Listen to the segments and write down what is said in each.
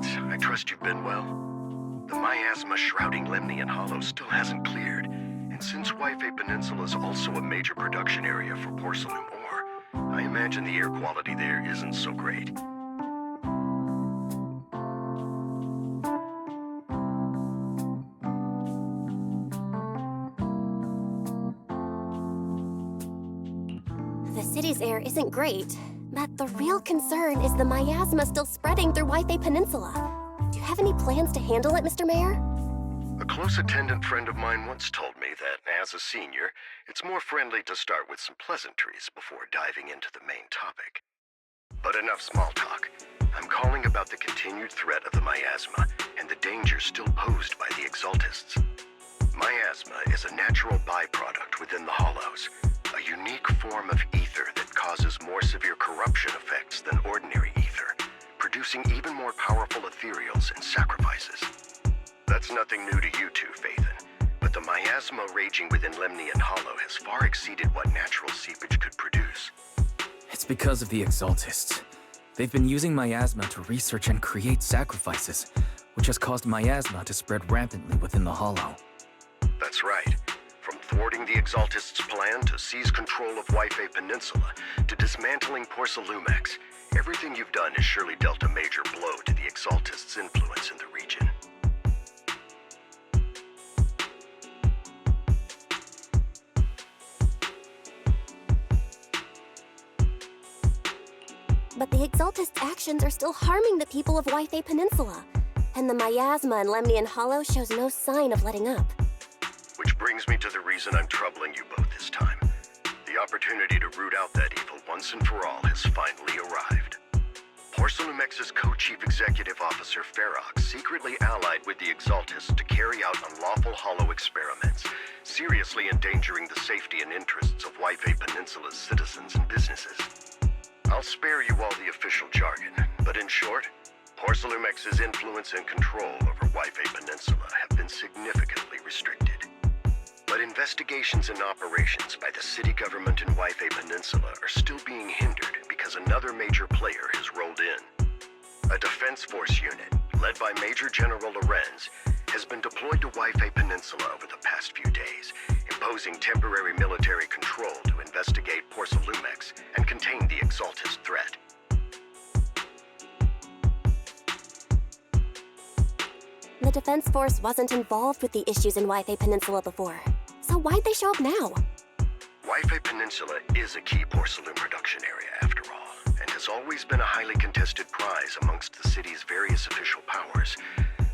Spirits, I trust you've been well. The miasma shrouding Lemnian Hollow still hasn't cleared, and since Wi-Fi Peninsula is also a major production area for porcelain ore, I imagine the air quality there isn't so great. The city's air isn't great, but the real concern is the miasma still spreading through Wi-Fi Peninsula. Do you have any plans to handle it, Mr. Mayor? A close attendant friend of mine once told me that, as a senior, it's more friendly to start with some pleasantries before diving into the main topic. But enough small talk. I'm calling about the continued threat of the miasma and the danger still posed by the Exaltists. Miasma is a natural byproduct within the Hollows, a unique form of ether that causes more severe corruption effects than ordinary ether, producing even more powerful ethereals and sacrifices. That's nothing new to you two, Phaethon, but the miasma raging within Lemnian Hollow has far exceeded what natural seepage could produce. It's because of the Exaltists. They've been using miasma to research and create sacrifices, which has caused miasma to spread rampantly within the Hollow. That's right. From thwarting the Exaltists' plan to seize control of Wi-Fi Peninsula to dismantling Porcelumex, everything you've done has surely dealt a major blow to the Exaltists' influence in the region. But the Exaltists' actions are still harming the people of Wi-Fi Peninsula, and the miasma in Lemnian Hollow shows no sign of letting up. Which brings me to the reason I'm troubling you both this time. The opportunity to root out that evil once and for all has finally arrived. Porcelumex's co-chief executive officer Ferox secretly allied with the Exaltists to carry out unlawful hollow experiments, seriously endangering the safety and interests of Wi-Fi Peninsula's citizens and businesses. I'll spare you all the official jargon, but in short, Porcelumex's influence and control over Wi-Fi Peninsula have been significantly restricted. But investigations and operations by the city government in Wi-Fi Peninsula are still being hindered because another major player has rolled in. A defense force unit, led by Major General Lorenz, has been deployed to Wi-Fi Peninsula over the past few days, imposing temporary military control to investigate Porcelumex and contain the Exaltist threat. The Defense Force wasn't involved with the issues in Wi-Fi Peninsula before, so why'd they show up now? Wi-Fi Peninsula is a key porcelain production area, after all, and has always been a highly contested prize amongst the city's various official powers.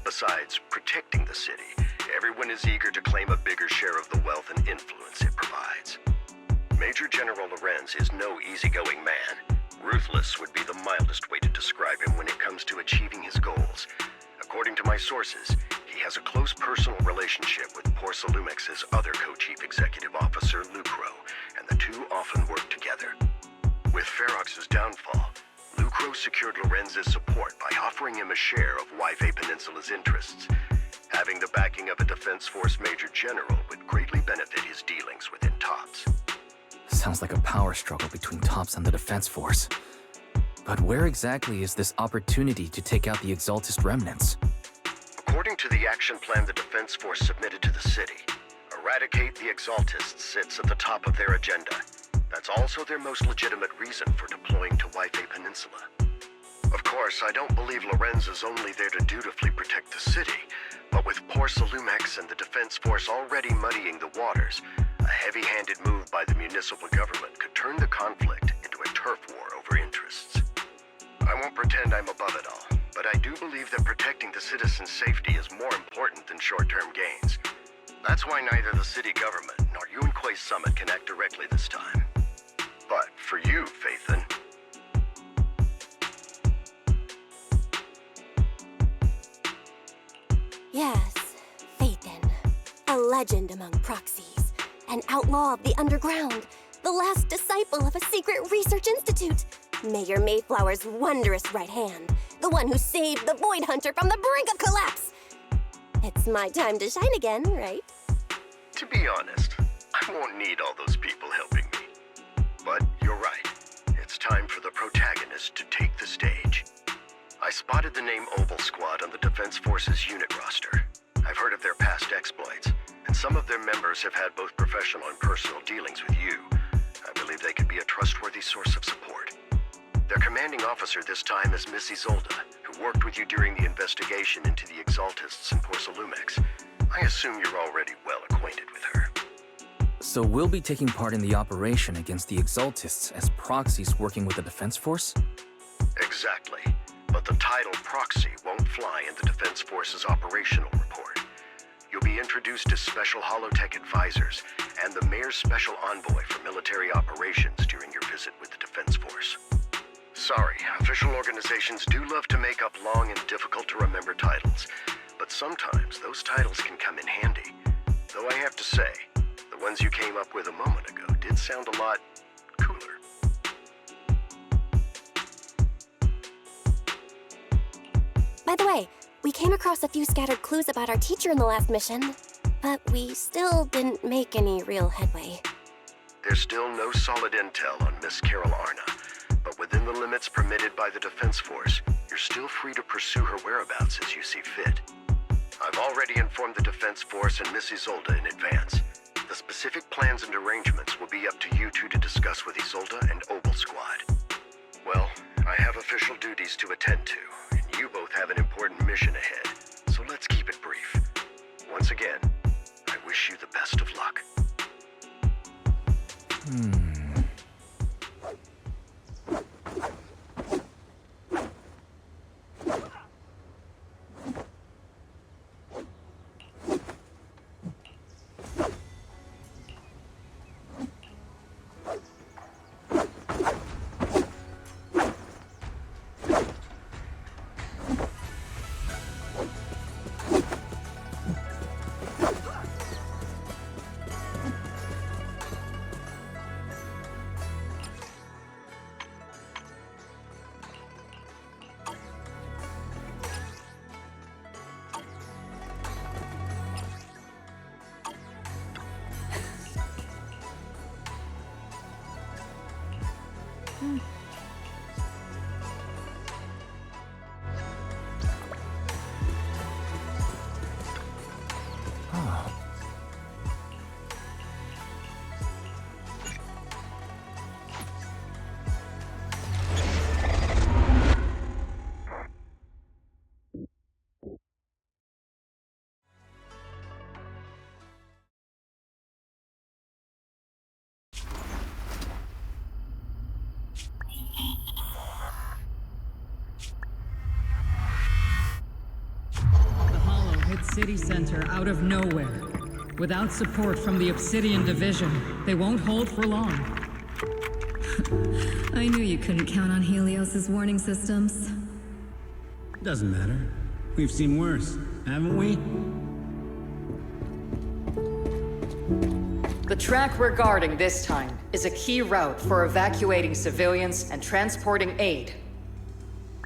Besides protecting the city, everyone is eager to claim a bigger share of the wealth and influence it provides. Major General Lorenz is no easygoing man. Ruthless would be the mildest way to describe him when it comes to achieving his goals. According to my sources, he has a close personal relationship with Porcelumex's other co-chief executive officer, Lucro, and the two often work together. With Ferox's downfall, Lucro secured Lorenz's support by offering him a share of Wi-Fi Peninsula's interests. Having the backing of a Defense Force Major General would greatly benefit his dealings within TOPS. Sounds like a power struggle between TOPS and the Defense Force. But where exactly is this opportunity to take out the Exaltist remnants? According to the action plan the Defense Force submitted to the city, eradicate the Exaltists sits at the top of their agenda. That's also their most legitimate reason for deploying to Wi-Fi Peninsula. Of course, I don't believe Lorenz is only there to dutifully protect the city, but with Porcelumex and the Defense Force already muddying the waters, a heavy-handed move by the municipal government could turn the conflict into a turf war over interests. I won't pretend I'm above it all, but I do believe that protecting the citizens' safety is more important than short-term gains. That's why neither the city government nor Yuanquay Summit can act directly this time. But for you, Phaethon... Yes, Phaethon. A legend among proxies. An outlaw of the underground. The last disciple of a secret research institute. Mayor Mayflower's wondrous right hand. The one who saved the Void Hunter from the brink of collapse. It's my time to shine again, right? To be honest, I won't need all those people helping me. But you're right. It's time for the protagonist to take the stage. I spotted the name Oval Squad on the Defense Forces unit roster. I've heard of their past exploits, and some of their members have had both professional and personal dealings with you. I believe they could be a trustworthy source of support. Their commanding officer this time is Miss Isolde, who worked with you during the investigation into the Exaltists in Porsalumex. I assume you're already well acquainted with her. So we'll be taking part in the operation against the Exaltists as proxies working with the Defense Force? Exactly. But the title proxy won't fly in the Defense Force's operational report. You'll be introduced as Special Holotech Advisors and the Mayor's Special Envoy for Military Operations during your visit with the Defense Force. Sorry, official organizations do love to make up long and difficult-to-remember titles, but sometimes those titles can come in handy. Though I have to say, the ones you came up with a moment ago did sound a lot cooler. By the way, we came across a few scattered clues about our teacher in the last mission, but we still didn't make any real headway. There's still no solid intel on Miss Carol Arna, but within the limits permitted by the Defense Force, you're still free to pursue her whereabouts as you see fit. I've already informed the Defense Force and Miss Isolde in advance. The specific plans and arrangements will be up to you two to discuss with Isolde and Oval Squad. Well, I have official duties to attend to, and you both have an important mission ahead, so let's keep it brief. Once again, I wish you the best of luck. City center out of nowhere. Without support from the Obsidian Division, they won't hold for long. I knew you couldn't count on Helios's warning systems. Doesn't matter. We've seen worse, haven't we? The track we're guarding this time is a key route for evacuating civilians and transporting aid.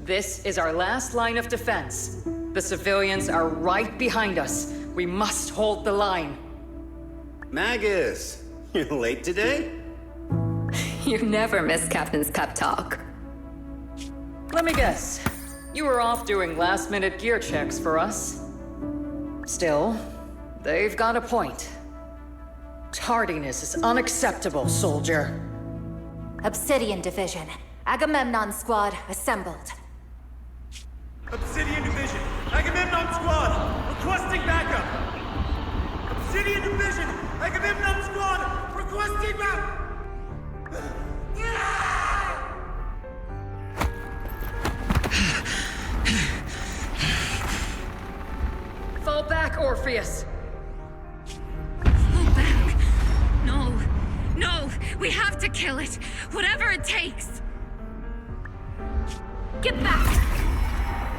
This is our last line of defense. The civilians are right behind us. We must hold the line. Magus, you're late today? You never miss Captain's pep talk. Let me guess. You were off doing last-minute gear checks for us. Still, they've got a point. Tardiness is unacceptable, soldier. Obsidian Division. Agamemnon Squad assembled. Obsidian Division, Agamemnon Squad, requesting backup! Obsidian Division, Agamemnon Squad, requesting backup! Fall back, Orpheus! Fall back! No, no, we have to kill it, whatever it takes! Get back!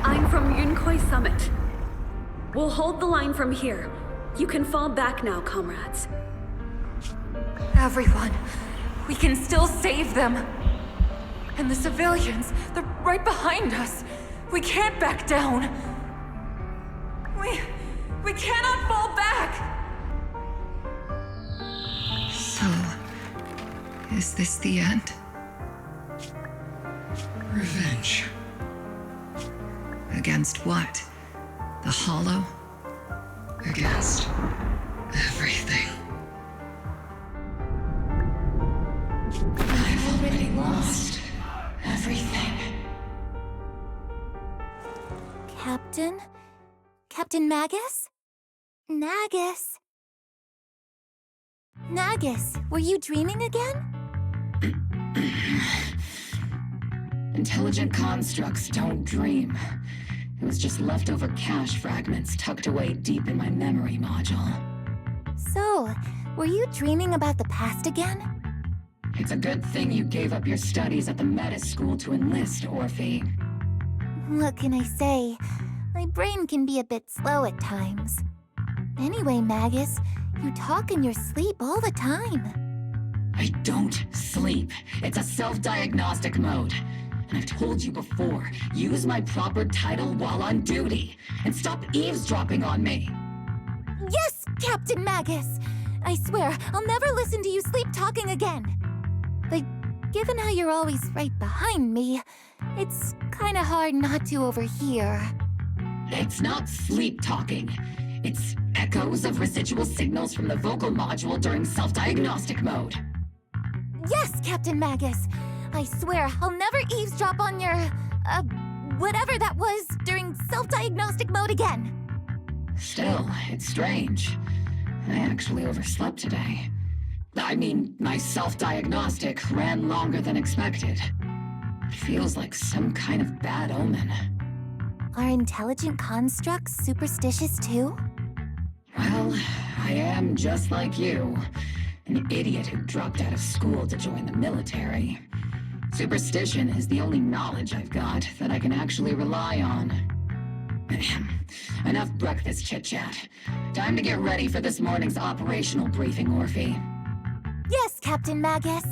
I'm from Yunkoi Summit. We'll hold the line from here. You can fall back now, comrades. Everyone, we can still save them. And the civilians, they're right behind us. We can't back down. We cannot fall back! So, is this the end? Revenge. Against what? The Hollow? Against everything. I've already lost everything. Captain? Captain Magus? Nagus? Nagus, were you dreaming again? Intelligent constructs don't dream. It was just leftover cache fragments tucked away deep in my memory module. So, were you dreaming about the past again? It's a good thing you gave up your studies at the meta school to enlist, Orphe. What can I say? My brain can be a bit slow at times. Anyway, Magus, you talk in your sleep all the time. I don't sleep. It's a self-diagnostic mode. And I've told you before, use my proper title while on duty, and stop eavesdropping on me. Yes, Captain Magus! I swear, I'll never listen to you sleep talking again. But given how you're always right behind me, it's kinda hard not to overhear. It's not sleep talking. It's echoes of residual signals from the vocal module during self-diagnostic mode. Yes, Captain Magus! I swear, I'll never eavesdrop on your, whatever that was during self-diagnostic mode again. Still, it's strange. I actually overslept today. I mean, my self-diagnostic ran longer than expected. It feels like some kind of bad omen. Are intelligent constructs superstitious too? Well, I am just like you. An idiot who dropped out of school to join the military. Superstition is the only knowledge I've got that I can actually rely on. Enough breakfast chit-chat. Time to get ready for this morning's operational briefing, Orphe. Yes, Captain Magus.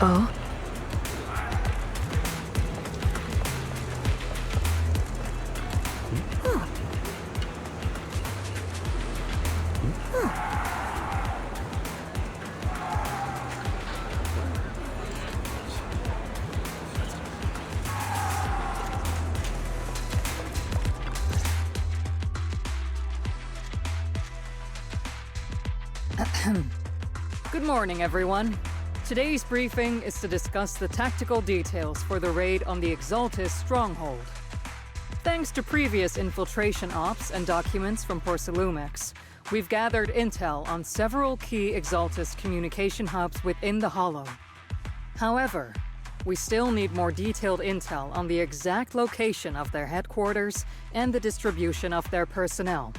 Oh. Good morning, everyone. Today's briefing is to discuss the tactical details for the raid on the Exaltis stronghold. Thanks to previous infiltration ops and documents from Porcelumex, we've gathered intel on several key Exaltis communication hubs within the Hollow. However, we still need more detailed intel on the exact location of their headquarters and the distribution of their personnel.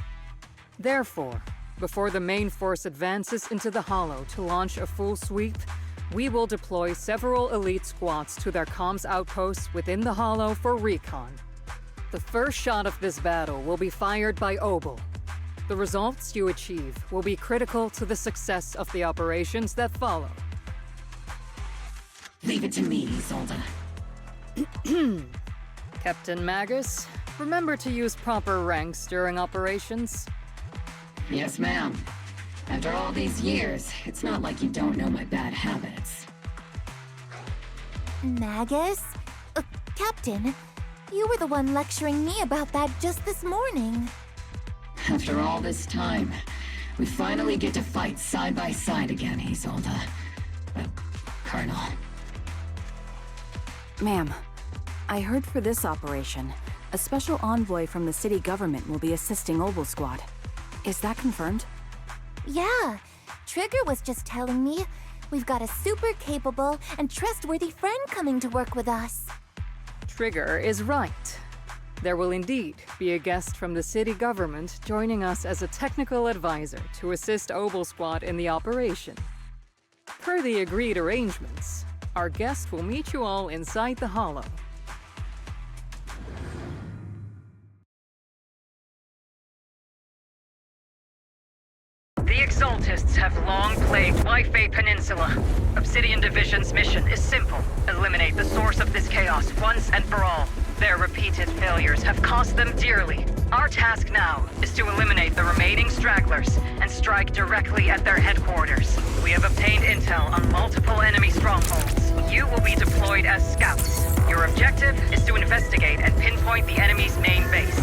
Therefore, before the main force advances into the Hollow to launch a full sweep, we will deploy several elite squads to their comms outposts within the Hollow for recon. The first shot of this battle will be fired by Obel. The results you achieve will be critical to the success of the operations that follow. Leave it to me, Isolde. Captain Magus, remember to use proper ranks during operations. Yes, ma'am. After all these years, it's not like you don't know my bad habits. Magus? Captain, you were the one lecturing me about that just this morning. After all this time, we finally get to fight side by side again, Isolde. Colonel. Ma'am, I heard for this operation, a special envoy from the city government will be assisting Obel Squad. Is that confirmed? Yeah, Trigger was just telling me we've got a super capable and trustworthy friend coming to work with us. Trigger is right. There will indeed be a guest from the city government joining us as a technical advisor to assist Obel Squad in the operation. Per the agreed arrangements, our guest will meet you all inside the Hollow. The Exaltists have long plagued Wi-Fi Peninsula. Obsidian Division's mission is simple. Eliminate the source of this chaos once and for all. Their repeated failures have cost them dearly. Our task now is to eliminate the remaining stragglers and strike directly at their headquarters. We have obtained intel on multiple enemy strongholds. You will be deployed as scouts. Your objective is to investigate and pinpoint the enemy's main base.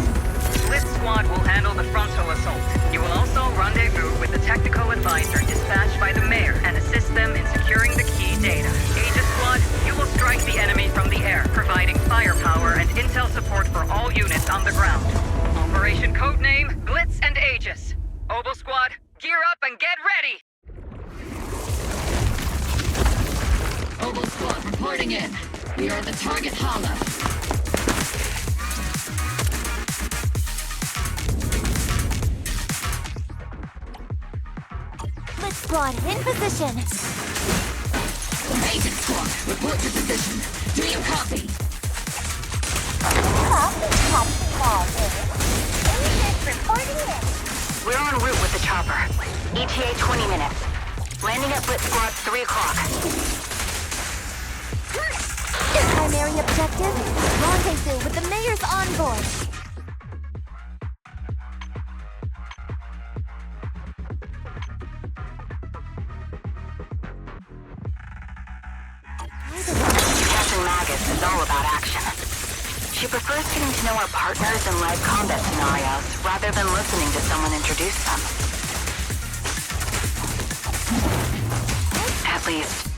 Blitz Squad will handle the frontal assault. You will also rendezvous with the technical advisor dispatched by the mayor and assist them in securing the key data. Aegis Squad, you will strike the enemy from the air, providing firepower and intel support for all units on the ground. Operation codename Blitz and Aegis. Obel Squad, gear up and get ready! Obel Squad reporting in. We are the target hollow. Blitz Squad, in position! Agent Squad, report to position. Do you copy? Copy. Agent reporting in. We're en route with the chopper. ETA 20 minutes. Landing at Blitz Squad 3 o'clock. Primary objective, rendezvous with the mayor's envoy. Captain Magus is all about action. She prefers getting to know our partners in live combat scenarios rather than listening to someone introduce them. At least,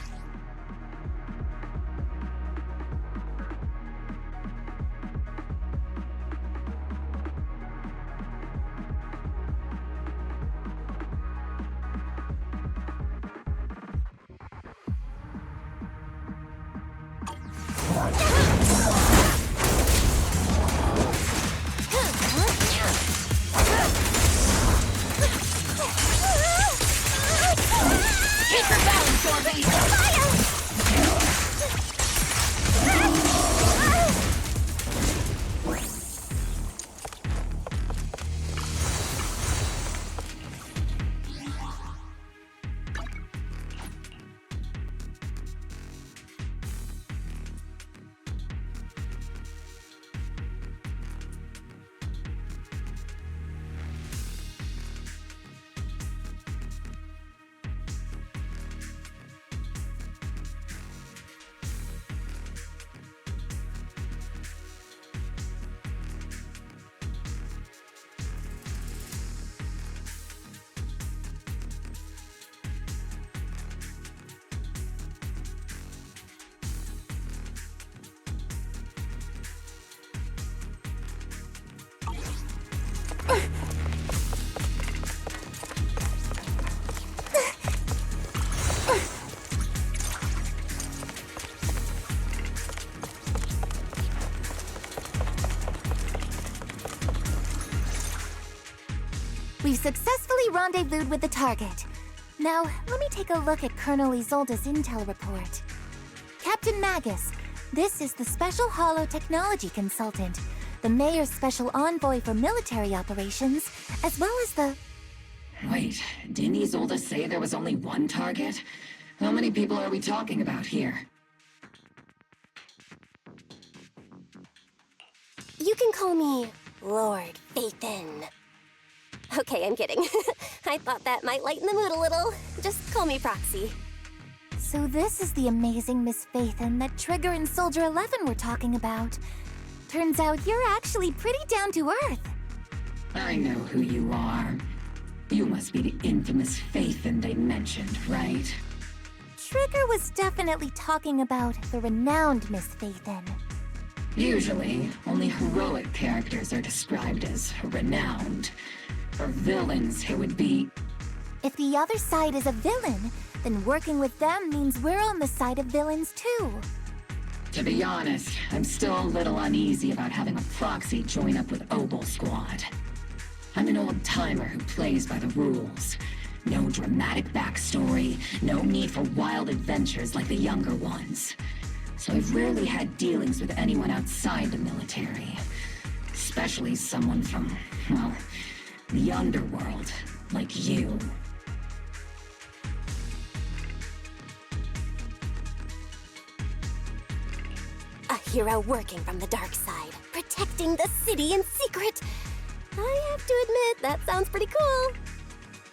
Keep your balance, Dorby! We've successfully rendezvoused with the target. Now, let me take a look at Colonel Isolde's intel report. Captain Magus, this is the Special Hollow Technology Consultant, the Mayor's Special Envoy for Military Operations, as well as the... Wait, didn't Isolde say there was only one target? How many people are we talking about here? You can call me Lord Phaethon. Okay, I'm kidding. I thought that might lighten the mood a little. Just call me Proxy. So this is the amazing Miss Phaethon that Trigger and Soldier 11 were talking about. Turns out you're actually pretty down to earth. I know who you are. You must be the infamous Phaethon they mentioned, right? Trigger was definitely talking about the renowned Miss Phaethon. Usually, only heroic characters are described as renowned. For villains, it would be... If the other side is a villain, then working with them means we're on the side of villains too. To be honest, I'm still a little uneasy about having a proxy join up with Obel Squad. I'm an old-timer who plays by the rules. No dramatic backstory, no need for wild adventures like the younger ones. So I've rarely had dealings with anyone outside the military. Especially someone from, well, the underworld, like you. A hero working from the dark side, protecting the city in secret. I have to admit, that sounds pretty cool.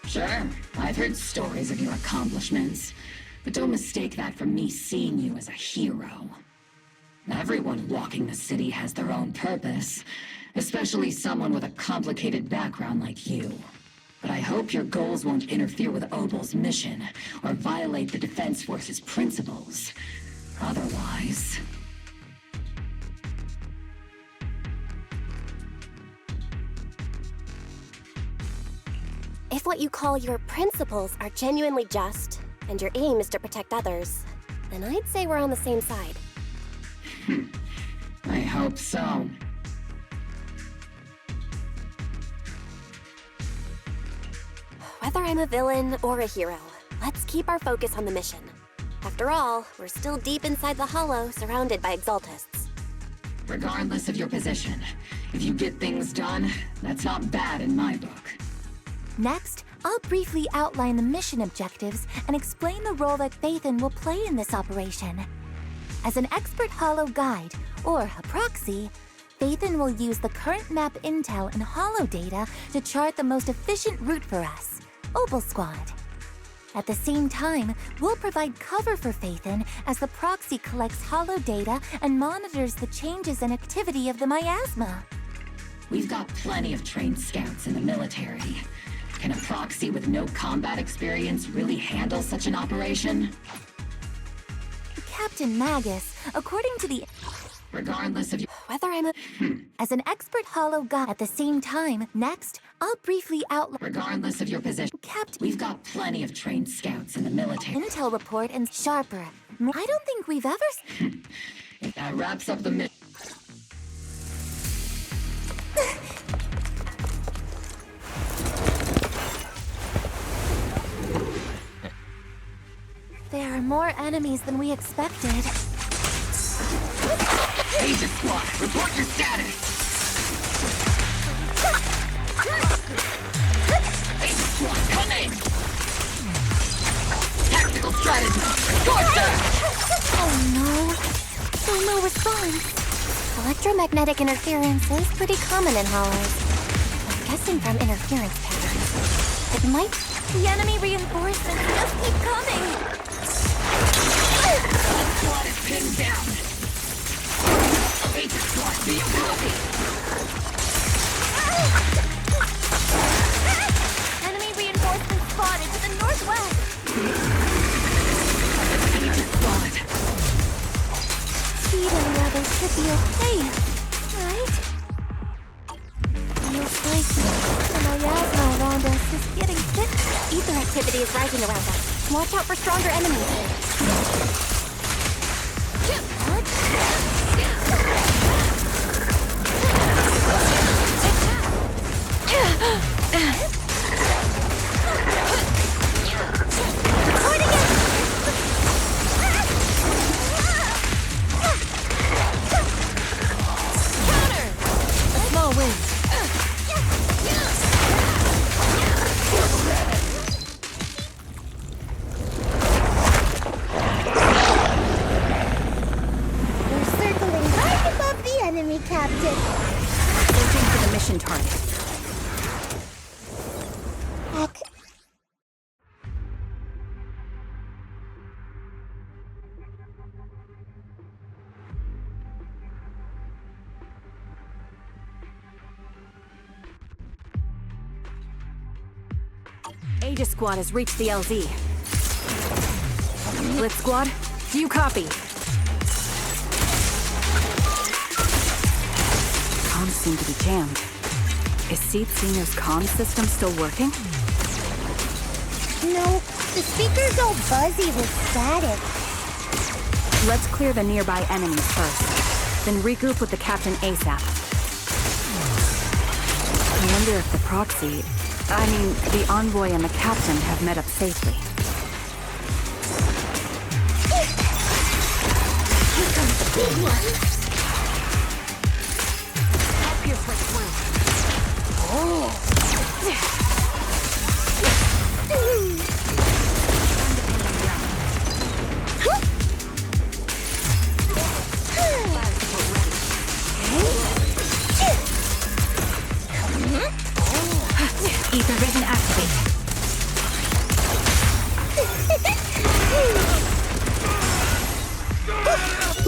Sure, I've heard stories of your accomplishments, but don't mistake that for me seeing you as a hero. Everyone walking the city has their own purpose, especially someone with a complicated background like you. But I hope your goals won't interfere with Obel's mission, or violate the Defense Force's principles. Otherwise... If what you call your principles are genuinely just, and your aim is to protect others, then I'd say we're on the same side. I hope so. Whether I'm a villain or a hero, let's keep our focus on the mission. After all, we're still deep inside the Hollow, surrounded by Exaltists. Regardless of your position, if you get things done, that's not bad in my book. Next, I'll briefly outline the mission objectives and explain the role that Phaethon will play in this operation. As an expert Hollow guide, or a proxy, Phaethon will use the current map intel and Hollow data to chart the most efficient route for us, Obel Squad. At the same time, we'll provide cover for Phaethon as the proxy collects Hollow data and monitors the changes and activity of the miasma. We've got plenty of trained scouts in the military. Can a proxy with no combat experience really handle such an operation? Captain Magus, according to the... Regardless of you... Whether I'm a... As an expert Hollow guide at the same time, next, I'll briefly outline... Regardless of your position... We've got plenty of trained scouts in the military. Intel report and sharper. I don't think we've ever... If that wraps up the mission... There are more enemies than we expected. Agent Squad, report your status! Agent Squad, come in! Tactical strategy, Scorcher! Oh no. Still no response. Electromagnetic interference is pretty common in Hollows. I'm guessing from interference patterns. It might... The enemy reinforcements just keep coming! Squad is pinned down! Agent Squad, be a copy! Enemy reinforcements spotted to the northwest! Agent Squad! Speed and the others should be okay, right? Feels like the miasma around us is getting thick. Ether activity is rising around us. Watch out for stronger enemies. Aegis Squad has reached the LZ. Blitz Squad, do you copy? Comms seem to be jammed. Is Seed Senior's comm system still working? No, the speaker's all buzzy with static. Let's clear the nearby enemies first, then regroup with the captain ASAP. I wonder if the proxy, the envoy and the captain have met up safely. Here comes the big one. Oh. Ether vision activated.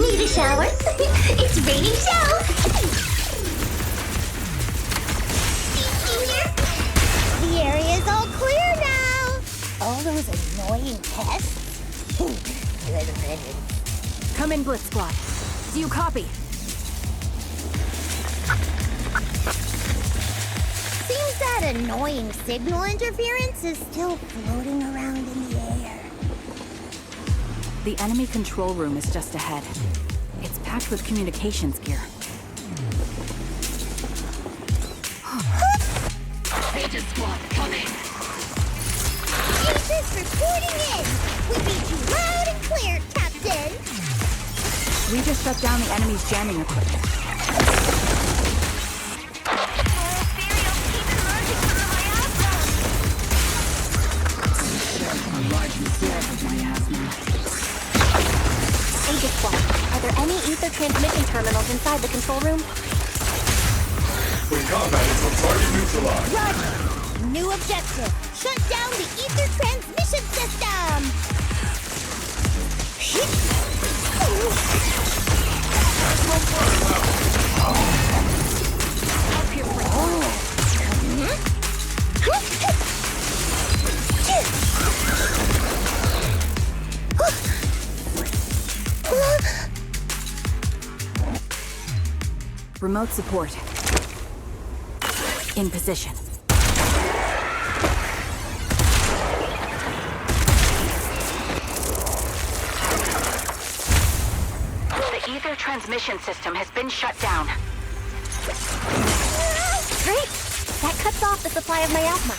Need a shower? It's raining shells. The area's all clear now. All those annoying pests? Good riddance. Come in, Blitz Squad. Do you copy? Seems that annoying signal interference is still floating around in the air. The enemy control room is just ahead. It's packed with communications gear. Aegis Squad, coming! Aegis reporting in! We read you loud and clear, Captain! We just shut down the enemy's jamming equipment. Aegis Squad, are there any ether transmission terminals inside the control room? We're combat until target neutralized. Roger! New objective. Shut down the ether transmission system! Remote support. In position. The ether transmission system has been shut down. Great! That cuts off the supply of miasma.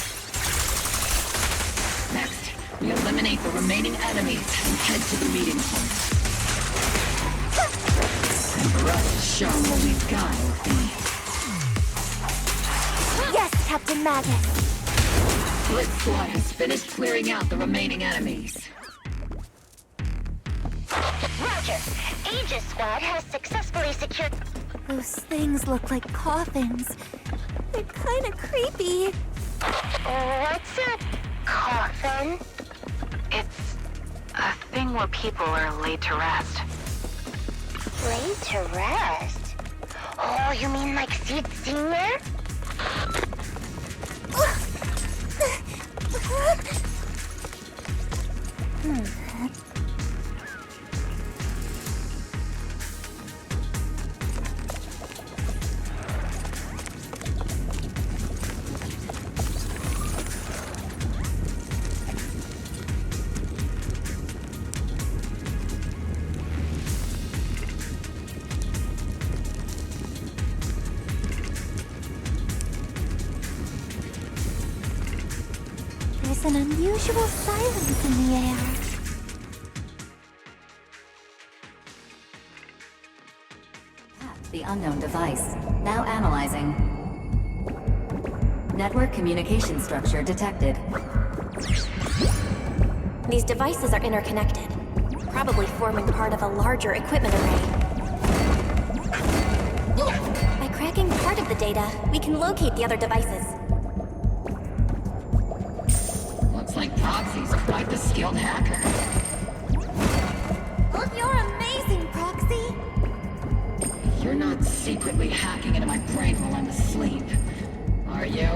Next, we eliminate the remaining enemies and head to the meeting point. And for us to show what we've got, Yes, Captain Magus! Blitz Squad has finished clearing out the remaining enemies. Roger! Aegis Squad has successfully secured... Those things look like coffins. They're kinda creepy. What's a coffin? It's a thing where people are laid to rest. Laid to rest? Oh, you mean like Seed Senior? There's an unusual silence in the air. The unknown device. Now analyzing. Network communication structure detected. These devices are interconnected, probably forming part of a larger equipment array. By cracking part of the data, we can locate the other devices. Looks like Proxy's quite the skilled hacker. Oh, you're amazing, Proxy! You're not secretly hacking into my brain while I'm asleep, are you?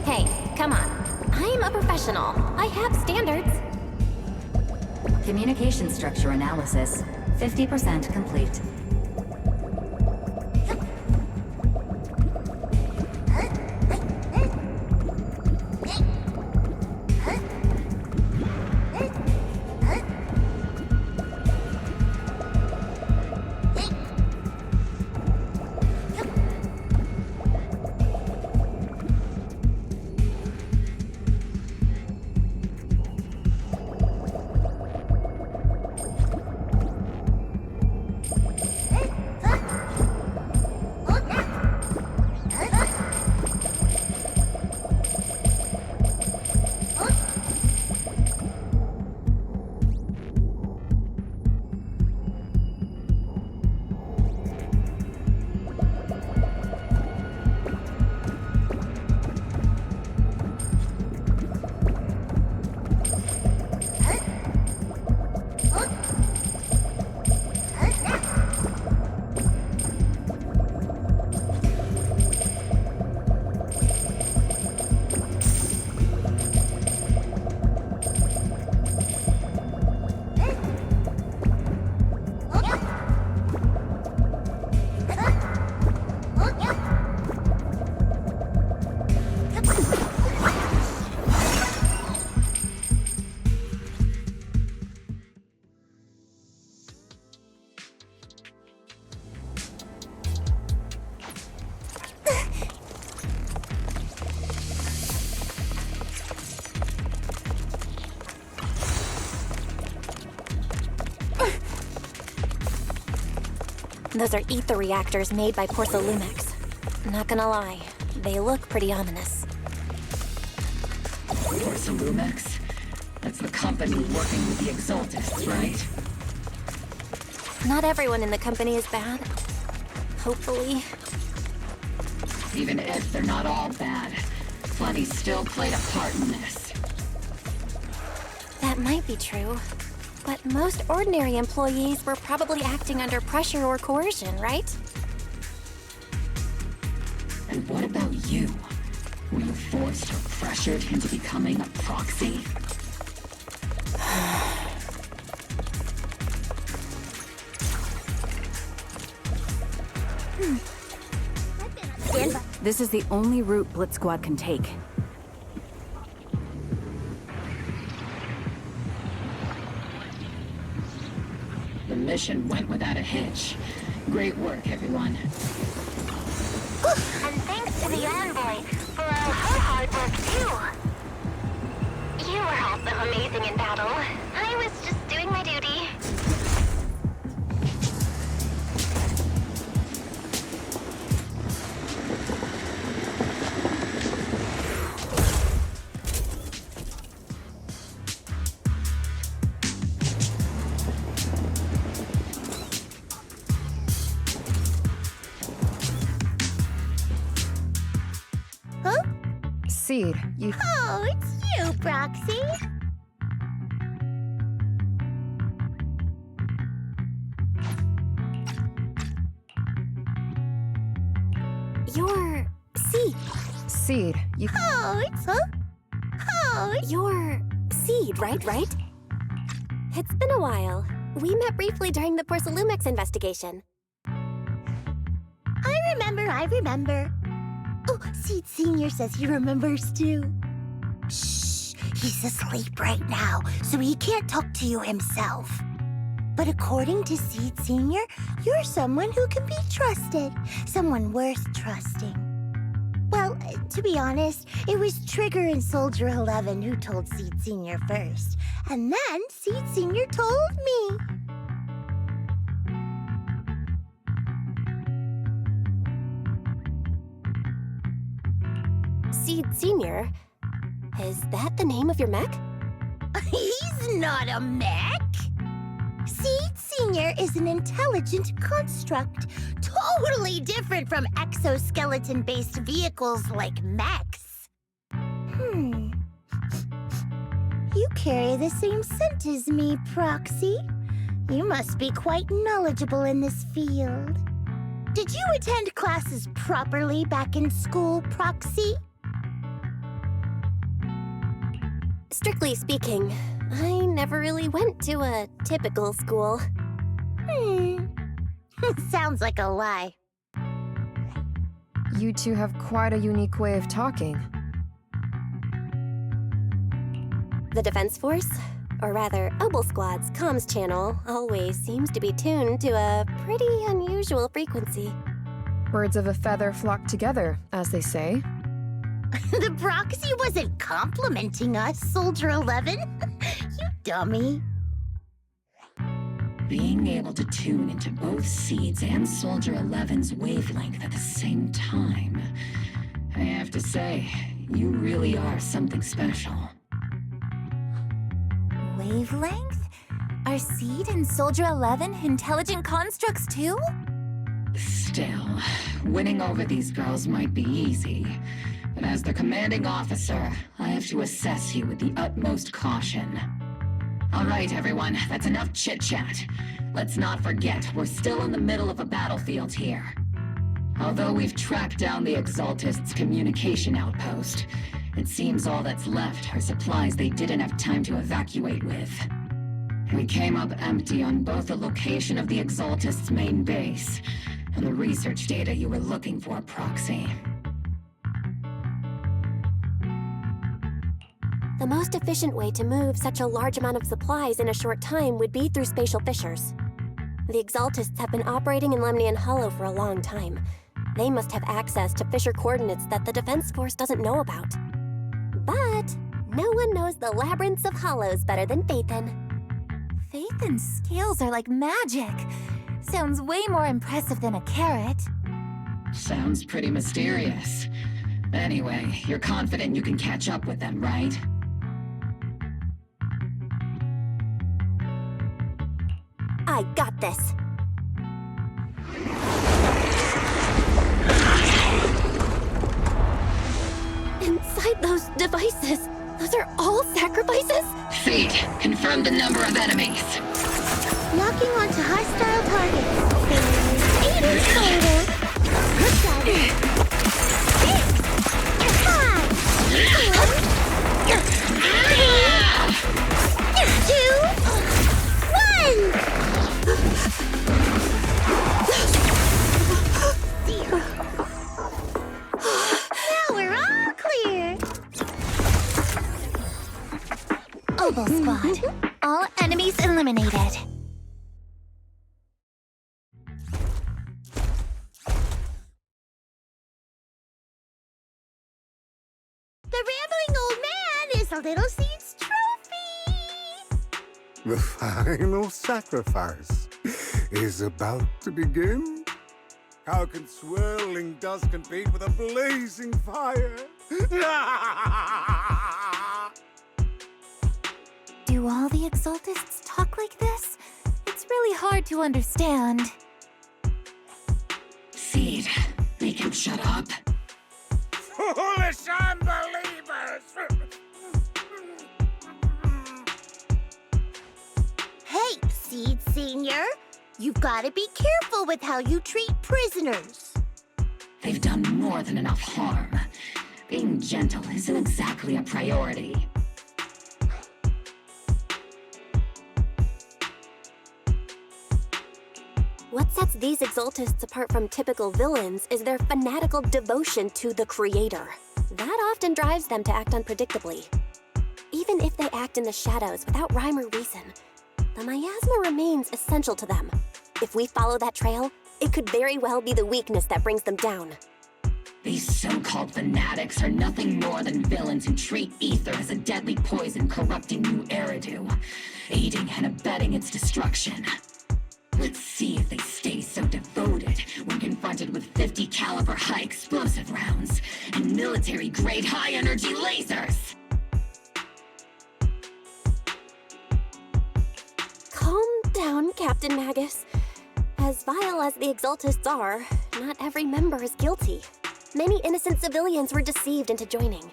Hey, come on. I'm a professional. I have standards. Communication structure analysis, 50% complete. Those are ether reactors made by Porcelumex. Not gonna lie, they look pretty ominous. Porcelumex? That's the company working with the Exaltists, right? Not everyone in the company is bad. Hopefully. Even if they're not all bad, plenty still played a part in this. That might be true. But most ordinary employees were probably acting under pressure or coercion, right? And what about you? Were you forced or pressured into becoming a proxy? This is the only route Blitz Squad can take. The mission went without a hitch. Great work, everyone. And thanks to the envoy for all her hard work, too. You were also amazing in battle. I was just doing my duty. Seed, you... Oh, it's you, Proxy. You're... Seed. Seed, you... Oh, it's... You're... Seed, right? It's been a while. We met briefly during the Porcelumex investigation. I remember. Oh, Seed Senior says he remembers too. Shh, he's asleep right now, so he can't talk to you himself. But according to Seed Senior, you're someone who can be trusted, someone worth trusting. Well, to be honest, it was Trigger and Soldier 11 who told Seed Senior first, and then Seed Senior told me. Seed Senior? Is that the name of your mech? He's not a mech! Seed Senior is an intelligent construct, totally different from exoskeleton-based vehicles like mechs. You carry the same scent as me, Proxy. You must be quite knowledgeable in this field. Did you attend classes properly back in school, Proxy? Strictly speaking, I never really went to a typical school. Sounds like a lie. You two have quite a unique way of talking. The Defense Force, or rather, Obel Squad's comms channel, always seems to be tuned to a pretty unusual frequency. Birds of a feather flock together, as they say. The proxy wasn't complimenting us, Soldier 11. You dummy. Being able to tune into both Seeds and Soldier 11's wavelength at the same time. I have to say, you really are something special. Wavelength? Are Seed and Soldier 11 intelligent constructs too? Still, winning over these girls might be easy. But as their commanding officer, I have to assess you with the utmost caution. All right, everyone, that's enough chit-chat. Let's not forget, we're still in the middle of a battlefield here. Although we've tracked down the Exaltists' communication outpost, it seems all that's left are supplies they didn't have time to evacuate with. We came up empty on both the location of the Exaltists' main base and the research data you were looking for, Proxy. The most efficient way to move such a large amount of supplies in a short time would be through spatial fissures. The Exaltists have been operating in Lemnian Hollow for a long time. They must have access to fissure coordinates that the Defense Force doesn't know about. But no one knows the labyrinths of hollows better than Phaethon. Phaethon's scales are like magic. Sounds way more impressive than a carrot. Sounds pretty mysterious. Anyway, you're confident you can catch up with them, right? I got this. Inside those devices, those are all sacrifices? Seed, confirm the number of enemies. Locking onto hostile targets. There's 8 in total. Good job. 5, 4, 3, 2, 1. Now we're all clear. Obel Squad. All enemies eliminated. The rambling old man is a little Seed's trophy. The final sacrifice is about to begin. How can swirling dust compete with a blazing fire? Do all the Exaltists talk like this? It's really hard to understand. Seed, make him shut up. Foolish unbelievers! Hey, Seed Senior. You've got to be careful with how you treat prisoners. They've done more than enough harm. Being gentle isn't exactly a priority. What sets these Exaltists apart from typical villains is their fanatical devotion to the Creator. That often drives them to act unpredictably. Even if they act in the shadows without rhyme or reason, the miasma remains essential to them. If we follow that trail, it could very well be the weakness that brings them down. These so-called fanatics are nothing more than villains who treat ether as a deadly poison corrupting New Eridu, aiding and abetting its destruction. Let's see if they stay so devoted when confronted with 50 caliber high explosive rounds and military-grade high-energy lasers! Calm down, Captain Magus. As vile as the Exaltists are, not every member is guilty. Many innocent civilians were deceived into joining.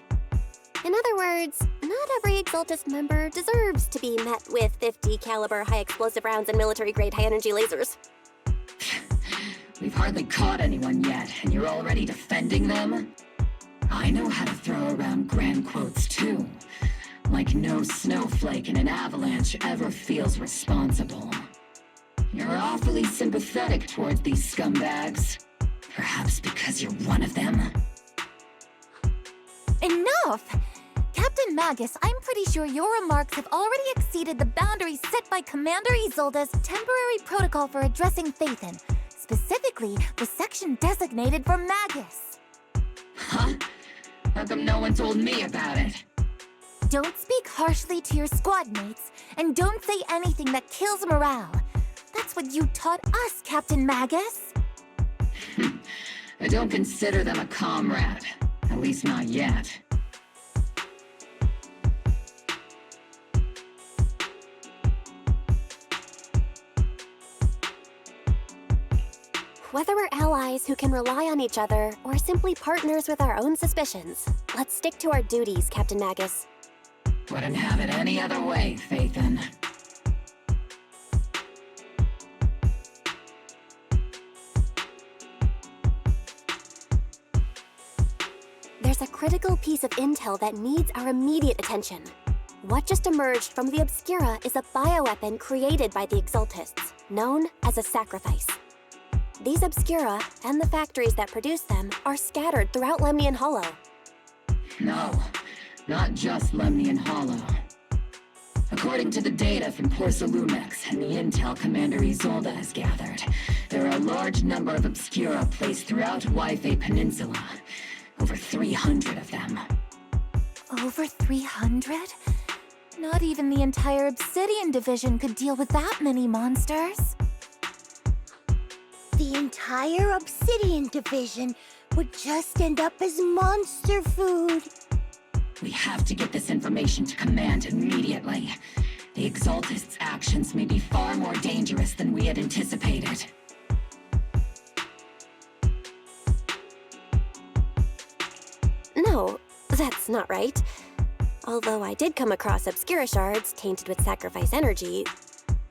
In other words, not every Exaltist member deserves to be met with 50 caliber high explosive rounds and military-grade high-energy lasers. We've hardly caught anyone yet, and you're already defending them? I know how to throw around grand quotes too. Like no snowflake in an avalanche ever feels responsible. You're awfully sympathetic towards these scumbags. Perhaps because you're one of them? Enough! Captain Magus, I'm pretty sure your remarks have already exceeded the boundaries set by Commander Isolde's temporary protocol for addressing Phaethon, specifically the section designated for Magus. Huh? How come no one told me about it? Don't speak harshly to your squad mates, and don't say anything that kills morale. That's what you taught us, Captain Magus. I don't consider them a comrade. At least not yet. Whether we're allies who can rely on each other, or simply partners with our own suspicions, let's stick to our duties, Captain Magus. Wouldn't have it any other way, Phaethon. There's a critical piece of intel that needs our immediate attention. What just emerged from the Obscura is a bioweapon created by the Exaltists, known as a sacrifice. These Obscura, and the factories that produce them, are scattered throughout Lemnian Hollow. No, not just Lemnian Hollow. According to the data from Porcelumex and the intel Commander Isolde has gathered, there are a large number of Obscura placed throughout Yphae Peninsula. Over 300 of them. Over 300? Not even the entire Obsidian Division could deal with that many monsters. The entire Obsidian Division would just end up as monster food. We have to get this information to Command immediately. The Exaltists' actions may be far more dangerous than we had anticipated. No, that's not right. Although I did come across Obscura shards tainted with sacrifice energy,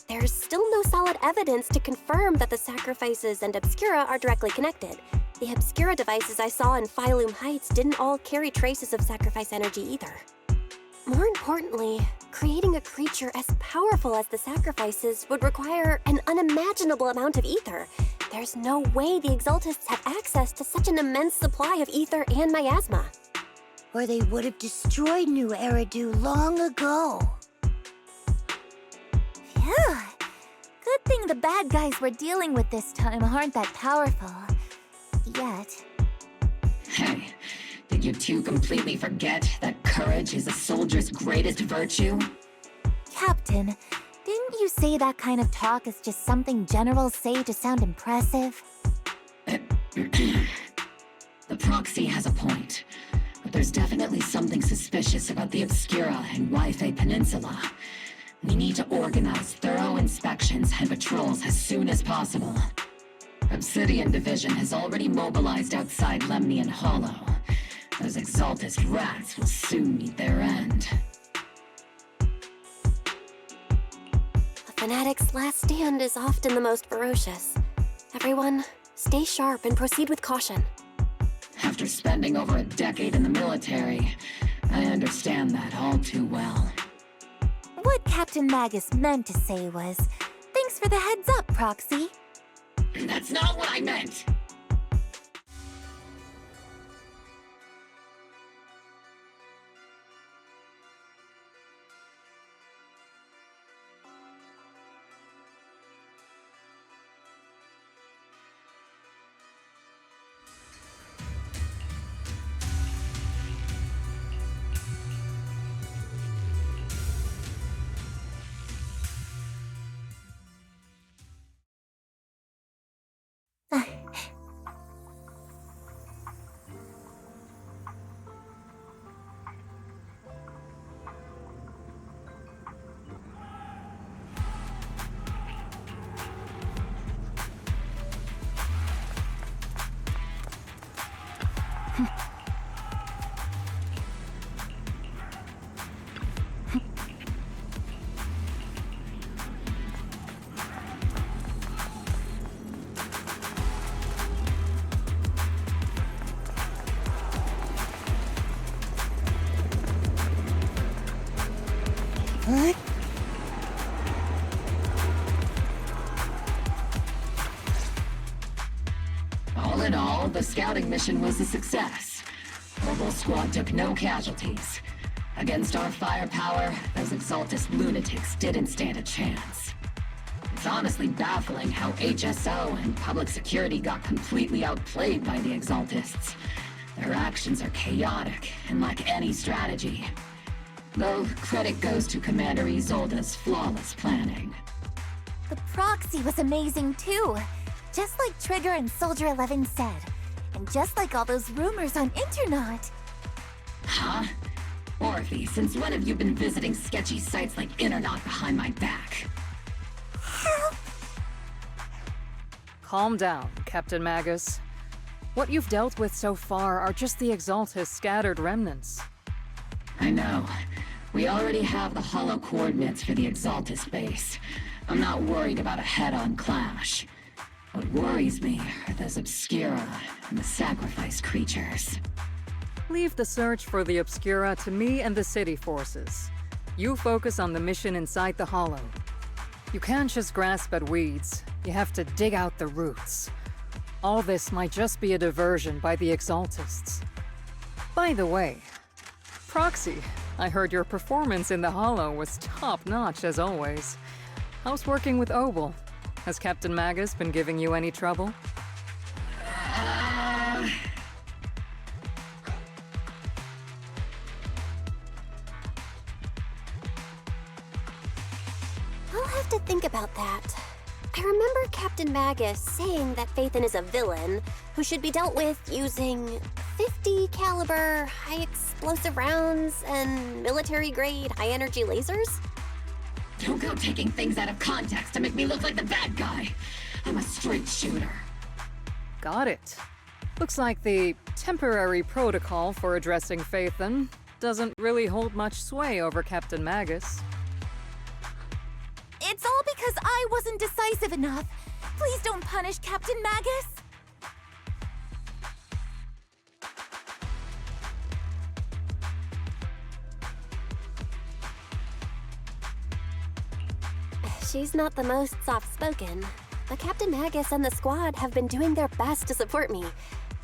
there's still no solid evidence to confirm that the sacrifices and Obscura are directly connected. The Obscura devices I saw in Phylum Heights didn't all carry traces of sacrifice energy either. More importantly, creating a creature as powerful as the sacrifices would require an unimaginable amount of ether. There's no way the Exaltists have access to such an immense supply of ether and miasma. Or they would have destroyed New Eridu long ago. Phew. Good thing the bad guys we're dealing with this time aren't that powerful. Yet. Hey, did you two completely forget that courage is a soldier's greatest virtue? Captain, didn't you say that kind of talk is just something generals say to sound impressive? The proxy has a point, but there's definitely something suspicious about the Obscura and Yphae Peninsula. We need to organize thorough inspections and patrols as soon as possible. Obsidian Division has already mobilized outside Lemnian Hollow. Those Exaltist rats will soon meet their end. A fanatic's last stand is often the most ferocious. Everyone, stay sharp and proceed with caution. After spending over a decade in the military, I understand that all too well. What Captain Magus meant to say was, thanks for the heads up, Proxy. That's not what I meant! the scouting mission was a success. Mobile Squad took no casualties. Against our firepower, those Exaltist lunatics didn't stand a chance. It's honestly baffling how HSO and public security got completely outplayed by the Exaltists. Their actions are chaotic and lack any strategy. Though credit goes to Commander Isolde's flawless planning. The proxy was amazing too. Just like Trigger and Soldier 11 said. And just like all those rumors on Internet. Huh? Orphe, since when have you been visiting sketchy sites like Internet behind my back? Help! Calm down, Captain Magus. What you've dealt with so far are just the Exaltist scattered remnants. I know. We already have the hollow coordinates for the Exaltist base. I'm not worried about a head-on clash. What worries me are those Obscura and the Sacrifice creatures. Leave the search for the Obscura to me and the city forces. You focus on the mission inside the Hollow. You can't just grasp at weeds. You have to dig out the roots. All this might just be a diversion by the Exaltists. By the way, Proxy, I heard your performance in the Hollow was top-notch as always. How's working with Obel? Has Captain Magus been giving you any trouble? I'll have to think about that. I remember Captain Magus saying that Phaethon is a villain who should be dealt with using 50 caliber, high explosive rounds and military-grade high-energy lasers? Don't go taking things out of context to make me look like the bad guy. I'm a straight shooter. Got it. Looks like the temporary protocol for addressing Phaethon doesn't really hold much sway over Captain Magus. It's all because I wasn't decisive enough. Please don't punish Captain Magus. She's not the most soft-spoken, but Captain Magus and the squad have been doing their best to support me.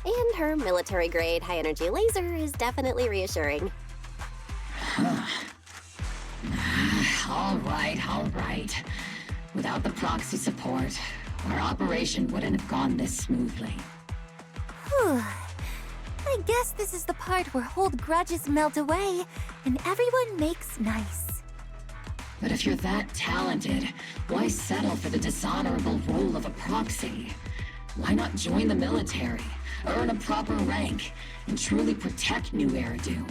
And her military-grade high-energy laser is definitely reassuring. All right. Without the proxy support, our operation wouldn't have gone this smoothly. Whew. I guess this is the part where old grudges melt away and everyone makes nice. But if you're that talented, why settle for the dishonorable role of a proxy? Why not join the military, earn a proper rank, and truly protect New Eridu?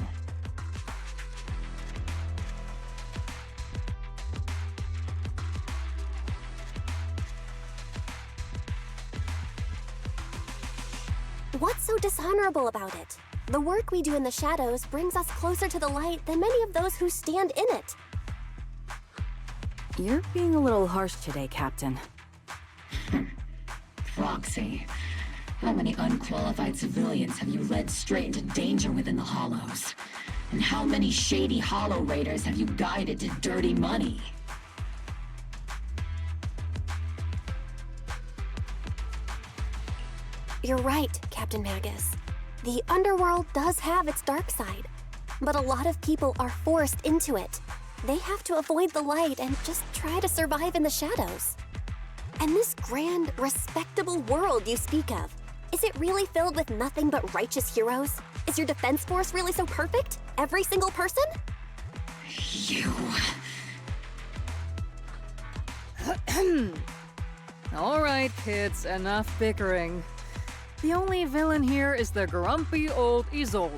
What's so dishonorable about it? The work we do in the shadows brings us closer to the light than many of those who stand in it. You're being a little harsh today, Captain. Proxy. How many unqualified civilians have you led straight into danger within the Hollows? And how many shady Hollow Raiders have you guided to dirty money? You're right, Captain Magus. The underworld does have its dark side, but a lot of people are forced into it. They have to avoid the light and just try to survive in the shadows. And this grand, respectable world you speak of, is it really filled with nothing but righteous heroes? Is your defense force really so perfect? Every single person? You... All right, kids, enough bickering. The only villain here is the grumpy old Isolde.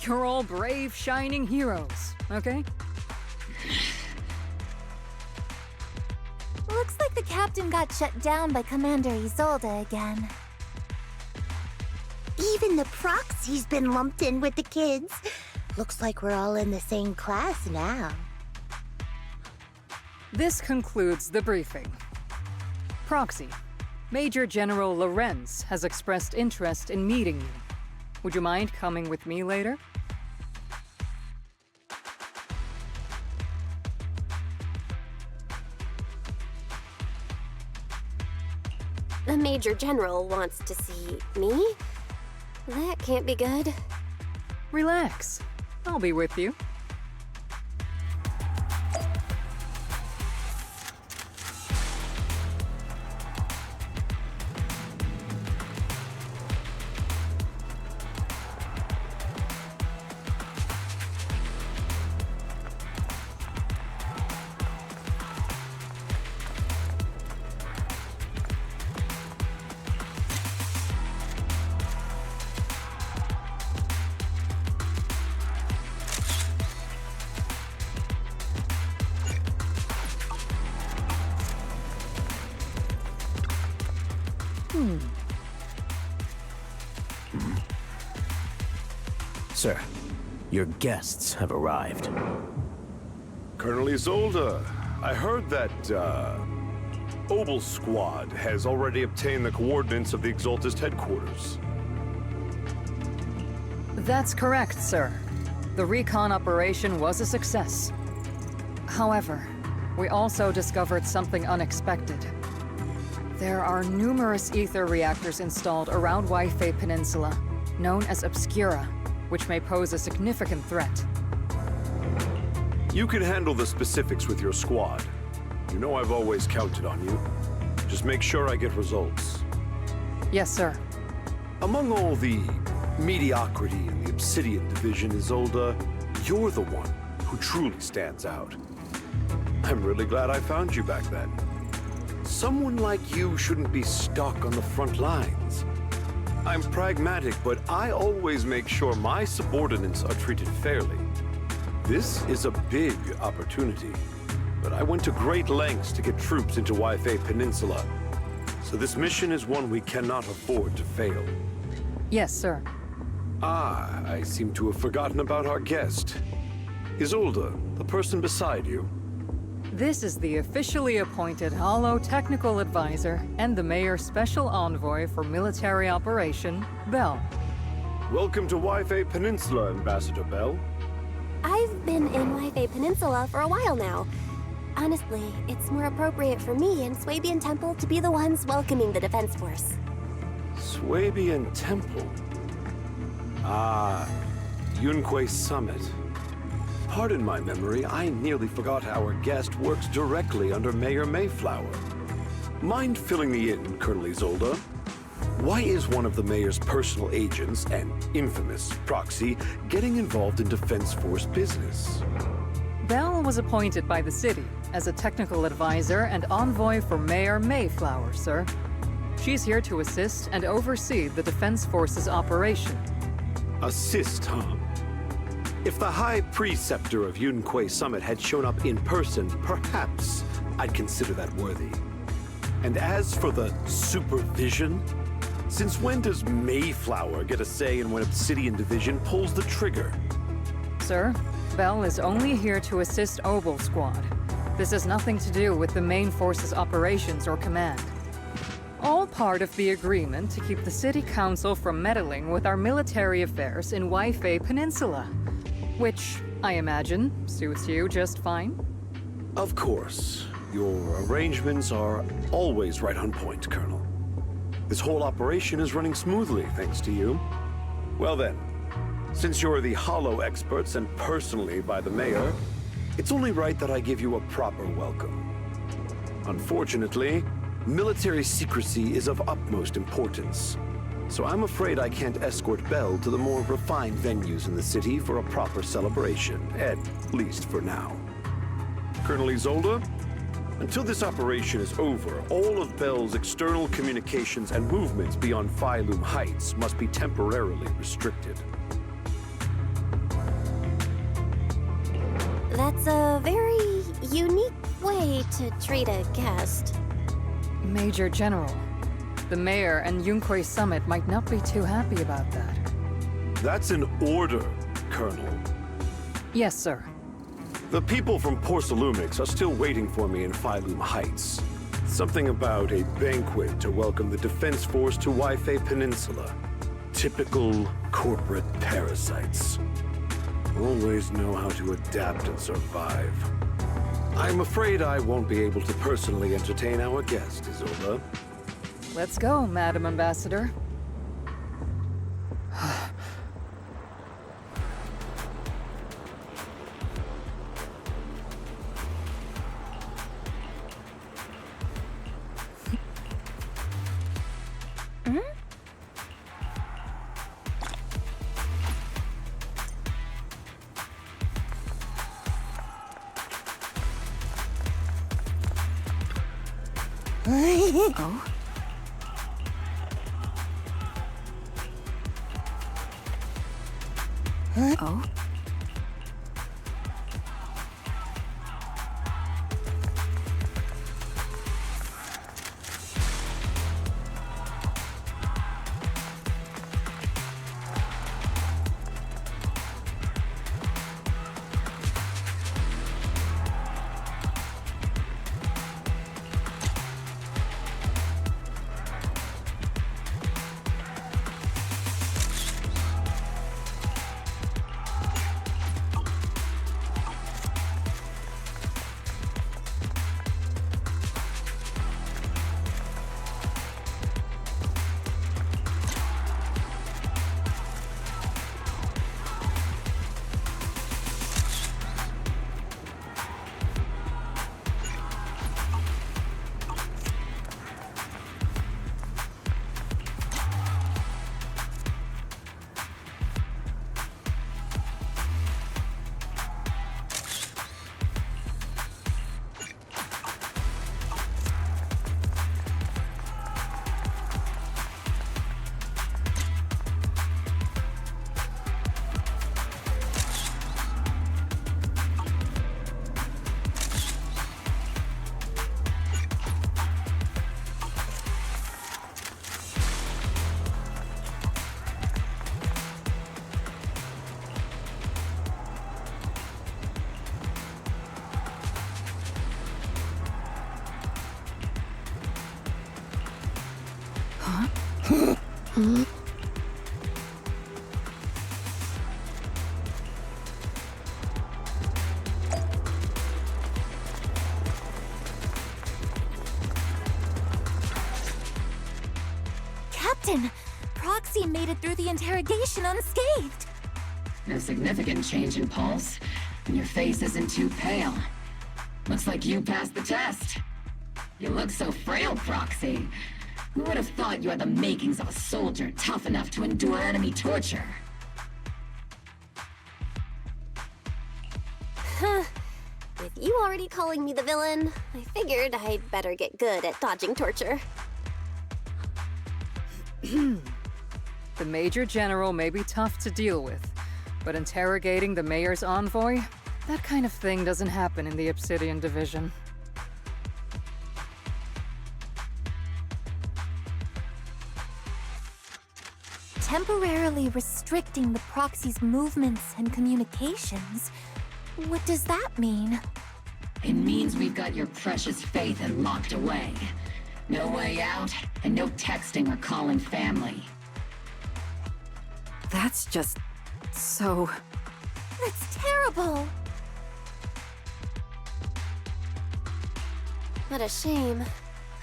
You're all brave, shining heroes, okay? Looks like the captain got shut down by Commander Isolde again. Even the proxy's been lumped in with the kids. Looks like we're all in the same class now. This concludes the briefing. Proxy, Major General Lorenz has expressed interest in meeting you. Would you mind coming with me later? The Major General wants to see me? That can't be good. Relax. I'll be with you. Sir, your guests have arrived. Colonel Isolde, I heard that, Obel Squad has already obtained the coordinates of the Exaltist headquarters. That's correct, sir. The recon operation was a success. However, we also discovered something unexpected. There are numerous ether reactors installed around Waifei Peninsula, known as Obscura, which may pose a significant threat. You can handle the specifics with your squad. You know I've always counted on you. Just make sure I get results. Yes, sir. Among all the mediocrity in the Obsidian Division, Isolde, you're the one who truly stands out. I'm really glad I found you back then. Someone like you shouldn't be stuck on the front lines. I'm pragmatic, but I always make sure my subordinates are treated fairly. This is a big opportunity, but I went to great lengths to get troops into Waifei Peninsula. So this mission is one we cannot afford to fail. Yes, sir. Ah, I seem to have forgotten about our guest. Isolde, the person beside you. This is the officially appointed Hollow Technical Advisor and the Mayor's Special Envoy for Military Operation, Bell. Welcome to Waifei Peninsula, Ambassador Bell. I've been in Waifei Peninsula for a while now. Honestly, it's more appropriate for me and Swabian Temple to be the ones welcoming the Defense Force. Swabian Temple? Ah, Yunquei Summit. Pardon my memory, I nearly forgot our guest works directly under Mayor Mayflower. Mind filling me in, Colonel Isolde? Why is one of the mayor's personal agents, an infamous proxy, getting involved in Defense Force business? Bell was appointed by the city as a technical advisor and envoy for Mayor Mayflower, sir. She's here to assist and oversee the Defense Force's operation. Assist, huh? If the High Preceptor of Yunquei Summit had shown up in person, perhaps I'd consider that worthy. And as for the supervision, since when does Mayflower get a say in when Obsidian Division pulls the trigger? Sir, Bell is only here to assist Obel Squad. This has nothing to do with the main force's operations or command. All part of the agreement to keep the City Council from meddling with our military affairs in Waifei Peninsula. Which, I imagine, suits you just fine? Of course. Your arrangements are always right on point, Colonel. This whole operation is running smoothly, thanks to you. Well then, since you're the Hollow experts and personally by the Mayor, it's only right that I give you a proper welcome. Unfortunately, military secrecy is of utmost importance. So I'm afraid I can't escort Bell to the more refined venues in the city for a proper celebration, at least for now. Colonel Isolde, until this operation is over, all of Bell's external communications and movements beyond Phylum Heights must be temporarily restricted. That's a very unique way to treat a guest. Major General, the Mayor and Yunquei Summit might not be too happy about that. That's an order, Colonel. Yes, sir. The people from Porcelumix are still waiting for me in Phylum Heights. Something about a banquet to welcome the Defense Force to Waifei Peninsula. Typical corporate parasites. Always know how to adapt and survive. I'm afraid I won't be able to personally entertain our guest, Isolde. Let's go, Madam Ambassador. Oh? Oh? Captain, Proxy made it through the interrogation unscathed. No significant change in pulse, and your face isn't too pale. Looks like you passed the test. You look so frail, Proxy. Who would have thought you had the makings of a soldier tough enough to endure enemy torture? With you already calling me the villain, I figured I'd better get good at dodging torture. The Major General may be tough to deal with, but interrogating the Mayor's envoy? That kind of thing doesn't happen in the Obsidian Division. Temporarily restricting the Proxy's movements and communications. What does that mean? It means we've got your precious Phaethon locked away. No way out, and no texting or calling family. That's just... so... That's terrible! What a shame.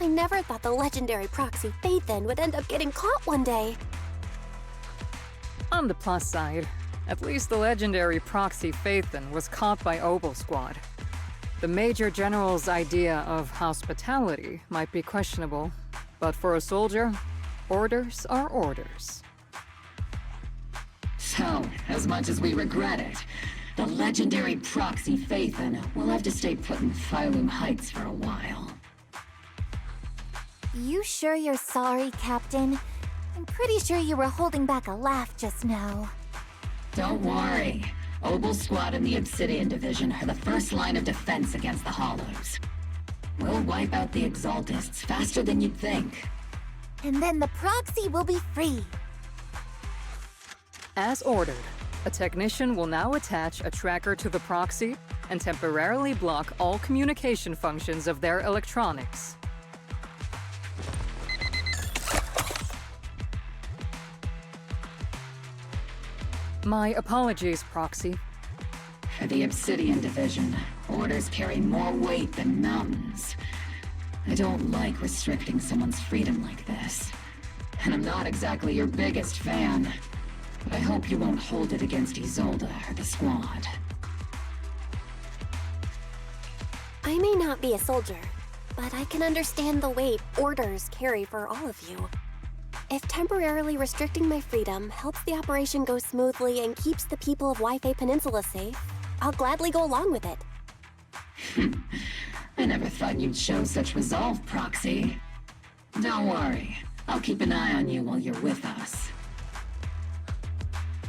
I never thought the legendary proxy Phaethon would end up getting caught one day. On the plus side, at least the legendary proxy Phaethon was caught by Obel Squad. The Major General's idea of hospitality might be questionable, but for a soldier, orders are orders. So, as much as we regret it, the legendary proxy Phaethon will have to stay put in Phylum Heights for a while. You sure you're sorry, Captain? I'm pretty sure you were holding back a laugh just now. Don't worry. Obel Squad and the Obsidian Division are the first line of defense against the Hollows. We'll wipe out the Exaltists faster than you'd think. And then the Proxy will be free. As ordered, a technician will now attach a tracker to the proxy and temporarily block all communication functions of their electronics. My apologies, Proxy. For the Obsidian Division, orders carry more weight than mountains. I don't like restricting someone's freedom like this. And I'm not exactly your biggest fan. But I hope you won't hold it against Isolde or the Squad. I may not be a soldier, but I can understand the weight orders carry for all of you. If temporarily restricting my freedom helps the operation go smoothly and keeps the people of Wi-Fi Peninsula safe, I'll gladly go along with it. I never thought you'd show such resolve, Proxy. Don't worry. I'll keep an eye on you while you're with us.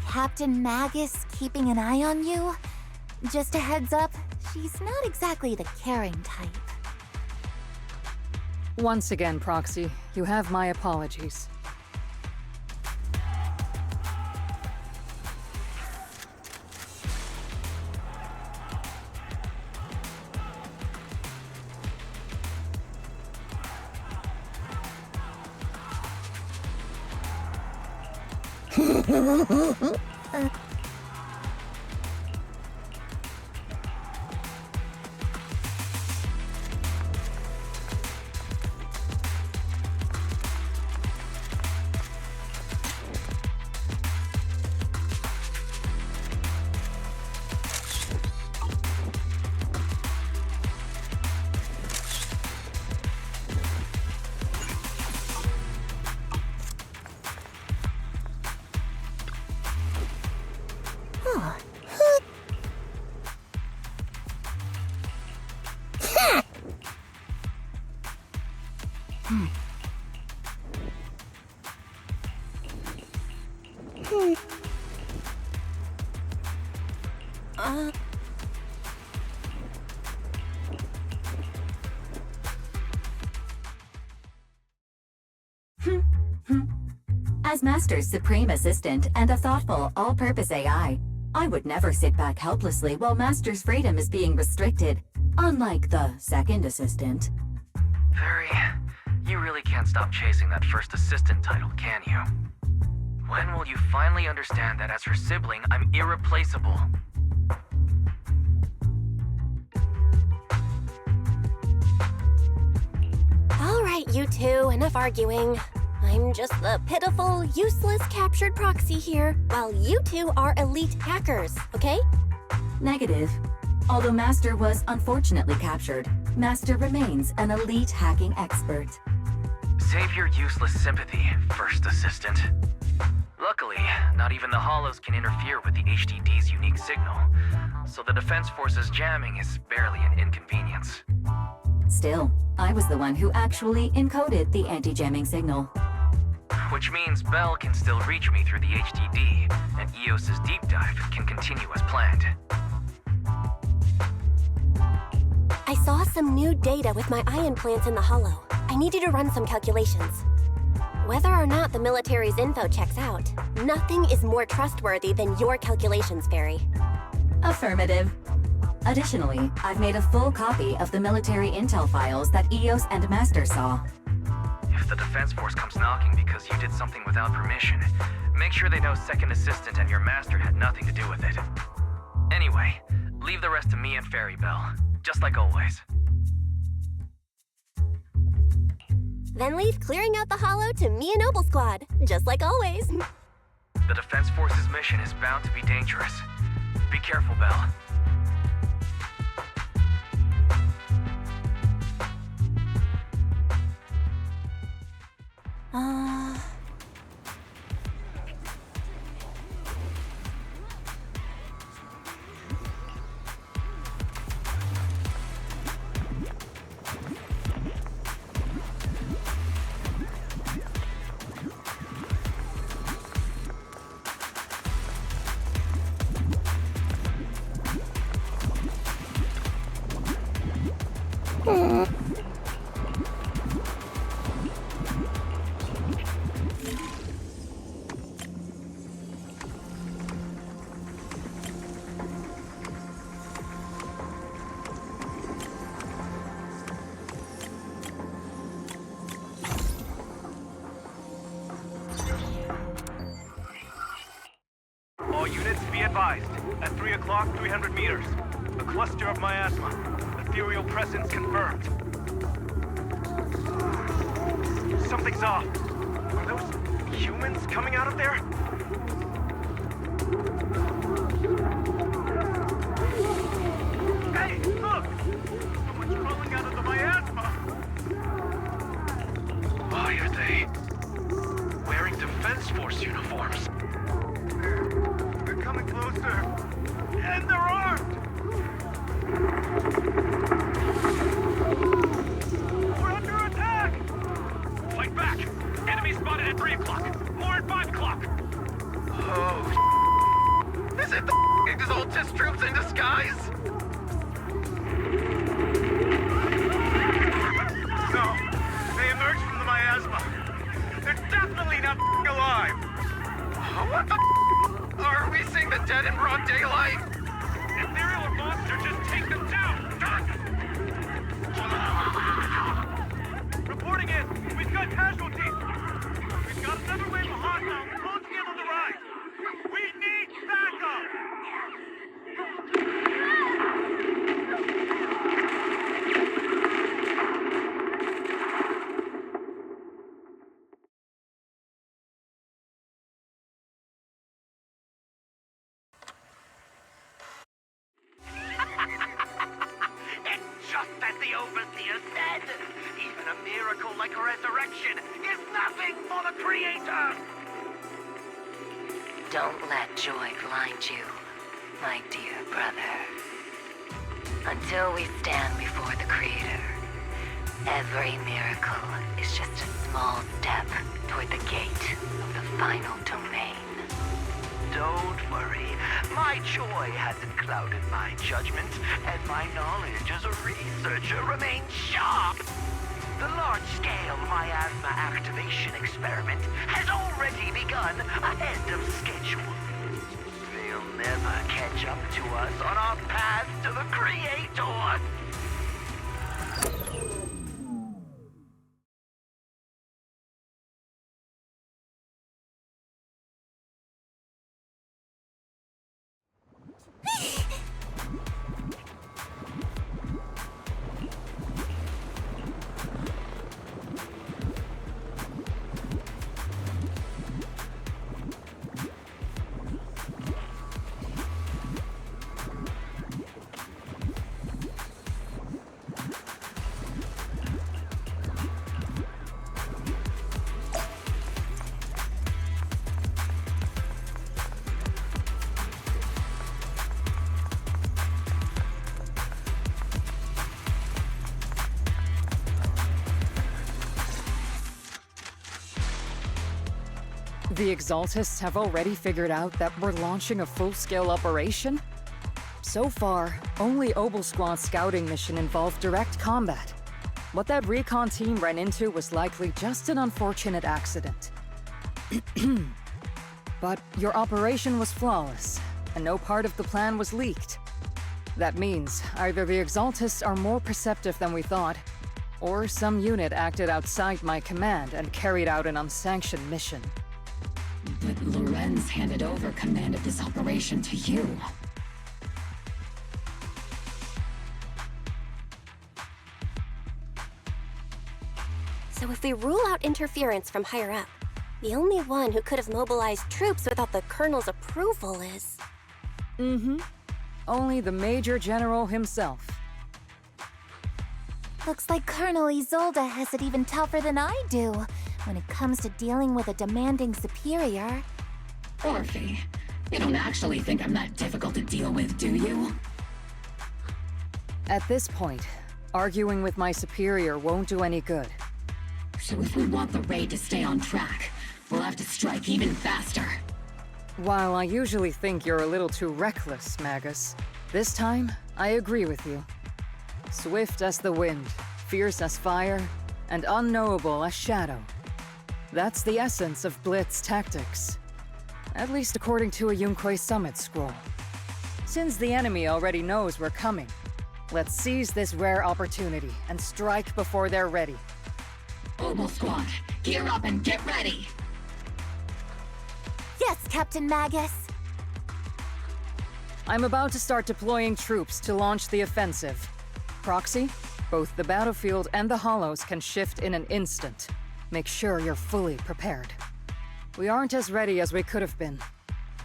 Captain Magus keeping an eye on you? Just a heads up, she's not exactly the caring type. Once again, Proxy, you have my apologies. As Master's supreme assistant and a thoughtful, all-purpose AI, I would never sit back helplessly while Master's freedom is being restricted, unlike the second assistant. Fairy, you really can't stop chasing that first assistant title, can you? When will you finally understand that as her sibling, I'm irreplaceable? All right, you two, enough arguing. I'm just the pitiful, useless captured proxy here, while you two are elite hackers, okay? Negative. Although Master was unfortunately captured, Master remains an elite hacking expert. Save your useless sympathy, first assistant. Luckily, not even the Hollows can interfere with the HDD's unique signal, so the Defense Force's jamming is barely an inconvenience. Still, I was the one who actually encoded the anti-jamming signal. Which means Bell can still reach me through the HDD, and EOS's deep dive can continue as planned. I saw some new data with my ion plants in the Hollow. I need you to run some calculations. Whether or not the military's info checks out, nothing is more trustworthy than your calculations, Fairy. Affirmative. Additionally, I've made a full copy of the military intel files that EOS and Master saw. If the Defense Force comes knocking because you did something without permission, make sure they know Second Assistant and your Master had nothing to do with it. Anyway, leave the rest to me and Fairy Bell, just like always. Then leave clearing out the Hollow to me and Noble Squad, just like always. The Defense Force's mission is bound to be dangerous. Be careful, Bell. All units be advised. At 3 o'clock, 300 meters. A cluster of miasma. Ethereal presence confirmed. Something's off. Are those humans coming out of there? Hey, look! Someone's crawling out of the miasma! Why are they wearing Defense Force uniforms? They're coming closer. And they're armed! miracle like a resurrection is nothing for the Creator! Don't let joy blind you, my dear brother. Until we stand before the Creator, every miracle is just a small step toward the gate of the final domain. Don't worry. My joy hasn't clouded my judgment, and my knowledge as a researcher remains sharp. The large-scale miasma activation experiment has already begun ahead of schedule. They'll never catch up to us on our path to the Creator. The Exaltists have already figured out that we're launching a full-scale operation? So far, only Obel Squad's scouting mission involved direct combat. What that recon team ran into was likely just an unfortunate accident. But your operation was flawless, and no part of the plan was leaked. That means either the Exaltists are more perceptive than we thought, or some unit acted outside my command and carried out an unsanctioned mission. But Lorenz handed over command of this operation to you. So if we rule out interference from higher up, the only one who could have mobilized troops without the Colonel's approval is... Only the Major General himself. Looks like Colonel Isolde has it even tougher than I do when it comes to dealing with a demanding superior. Orphe, you don't actually think I'm that difficult to deal with, do you? At this point, arguing with my superior won't do any good. So if we want the raid to stay on track, we'll have to strike even faster. While I usually think you're a little too reckless, Magus, this time, I agree with you. Swift as the wind, fierce as fire, and unknowable as shadow. That's the essence of Blitz tactics. At least according to a Yunquay Summit scroll. Since the enemy already knows we're coming, let's seize this rare opportunity and strike before they're ready. Obel Squad, gear up and get ready! Yes, Captain Magus! I'm about to start deploying troops to launch the offensive. Proxy, both the battlefield and the Hollows can shift in an instant. Make sure you're fully prepared. We aren't as ready as we could have been.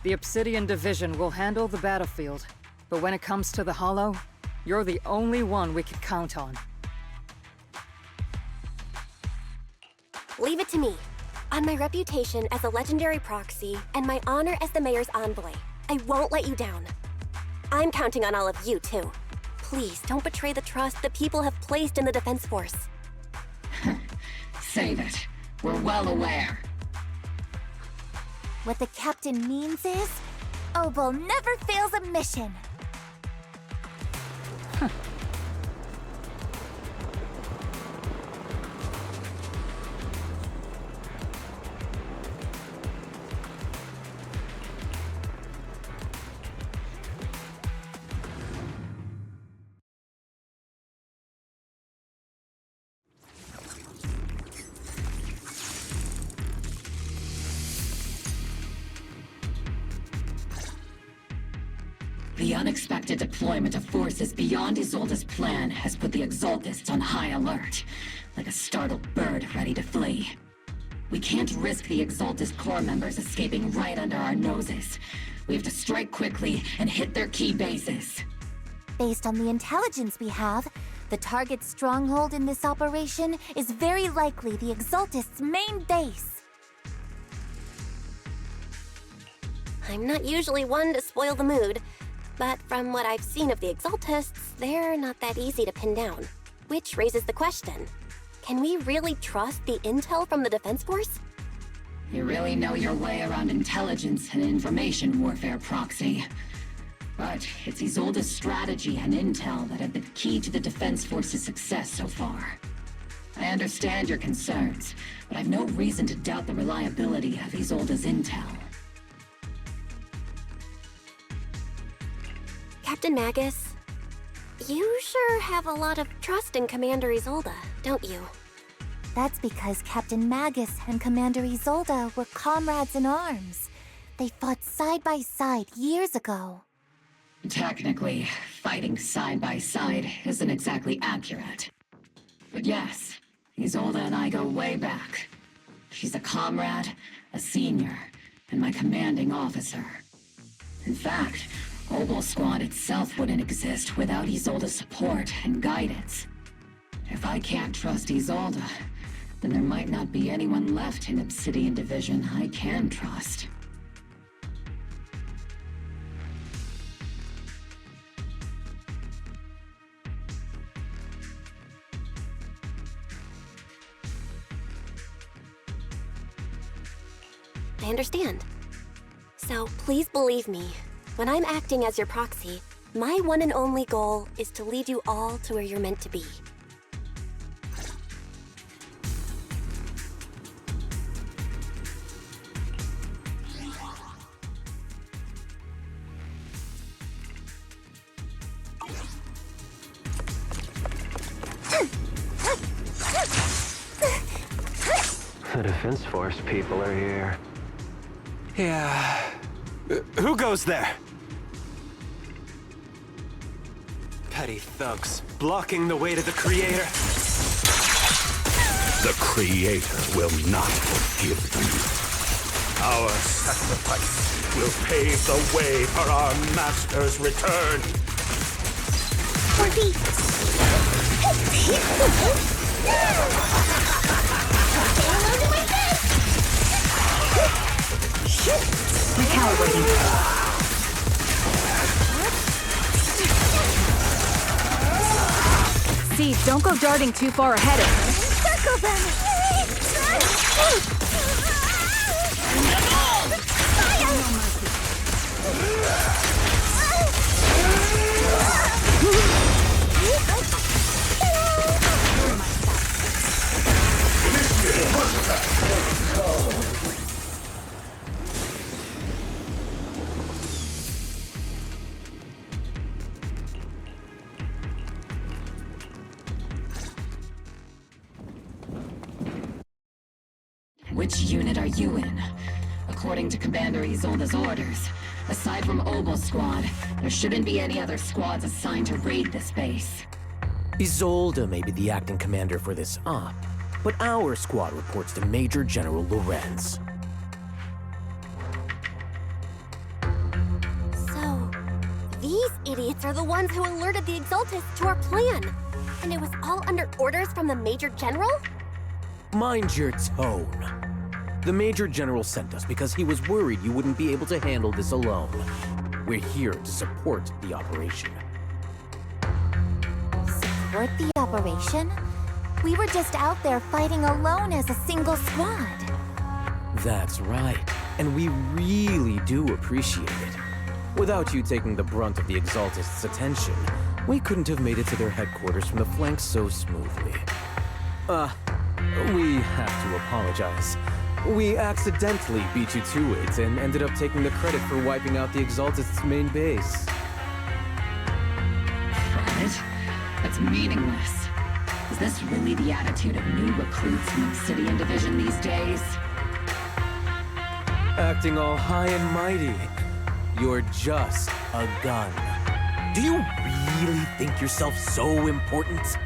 The Obsidian Division will handle the battlefield, but when it comes to the Hollow, you're the only one we can count on. Leave it to me. On my reputation as a legendary proxy and my honor as the Mayor's envoy, I won't let you down. I'm counting on all of you, too. Please don't betray the trust the people have placed in the Defense Force. Save it. We're well aware. What the captain means is, Obel never fails a mission. The unexpected deployment of forces beyond Isolde's plan has put the Exaltists on high alert, like a startled bird ready to flee. We can't risk the Exaltist core members escaping right under our noses. We have to strike quickly and hit their key bases. Based on the intelligence we have, The target's stronghold in this operation is very likely the Exaltist's main base. I'm not usually one to spoil the mood, but from what I've seen of the Exaltists, they're not that easy to pin down. Which raises the question, can we really trust the intel from the Defense Force? You really know your way around intelligence and information warfare, Proxy. But it's Isolde's strategy and intel that have been key to the Defense Force's success so far. I understand your concerns, but I've no reason to doubt the reliability of Isolde's intel. Captain Magus, you sure have a lot of trust in Commander Isolde, don't you? That's because Captain Magus and Commander Isolde were comrades in arms. They fought side by side years ago. Technically, fighting side by side isn't exactly accurate. But yes, Isolde and I go way back. She's a comrade, a senior, and my commanding officer. In fact, Obel Squad itself wouldn't exist without Isolde's support and guidance. If I can't trust Isolde, then there might not be anyone left in Obsidian Division I can trust. I understand. So please believe me, when I'm acting as your proxy, my one and only goal is to lead you all to where you're meant to be. The Defense Force people are here. Yeah. Who goes there? Petty thugs, blocking the way to the Creator. The Creator will not forgive them. Our sacrifice will pave the way for our Master's return. Recalibrating. Steve, don't go darting too far ahead of me. Circle them! Which unit are you in? According to Commander Isolde's orders, aside from Obel Squad, there shouldn't be any other squads assigned to raid this base. Isolde may be the acting commander for this op, but our squad reports to Major General Lorenz. So, these idiots are the ones who alerted the Exaltists to our plan. And it was all under orders from the Major General? Mind your tone. The Major General sent us because he was worried you wouldn't be able to handle this alone. We're here to support the operation. Support the operation? We were just out there fighting alone as a single squad. That's right, and we really do appreciate it. Without you taking the brunt of the Exaltists' attention, we couldn't have made it to their headquarters from the flank so smoothly. We have to apologize. We accidentally beat you to it and ended up taking the credit for wiping out the Exaltists' main base. Credit? That's meaningless. Is this really the attitude of new recruits in Obsidian Division these days? Acting all high and mighty. You're just a gun. Do you really think yourself so important?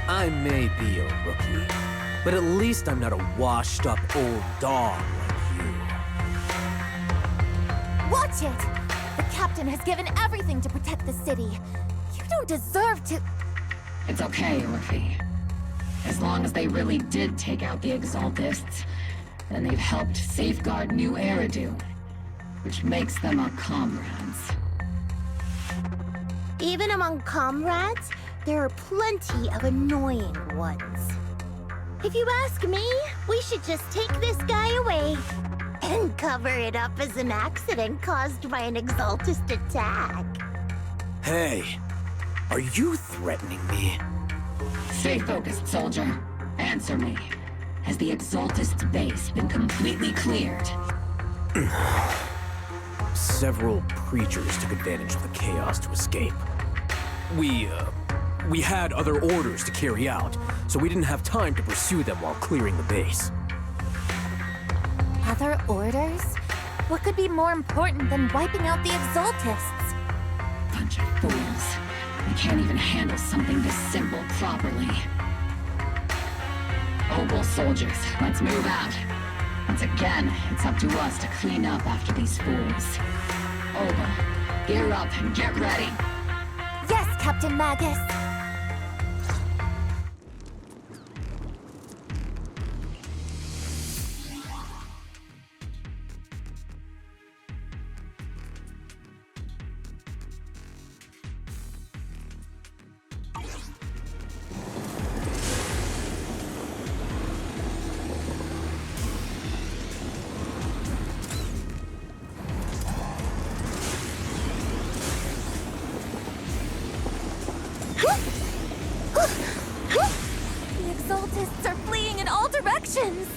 I may be a rookie, but at least I'm not a washed-up old dog like you. Watch it! The captain has given everything to protect the city. You don't deserve to... It's okay, Orphe. As long as they really did take out the Exaltists, then they've helped safeguard New Eridu, which makes them our comrades. Even among comrades, there are plenty of annoying ones. If you ask me, we should just take this guy away and cover it up as an accident caused by an Exaltist attack. Hey, are you threatening me? Stay focused, soldier. Answer me. Has the Exaltist base been completely cleared? Several creatures took advantage of the chaos to escape. We had other orders to carry out, so we didn't have time to pursue them while clearing the base. Other orders? What could be more important than wiping out the Exaltists? Bunch of fools. They can't even handle something this simple properly. Obel soldiers, let's move out. Once again, it's up to us to clean up after these fools. Obel, gear up and get ready. Yes, Captain Magus. The Exaltists are fleeing in all directions!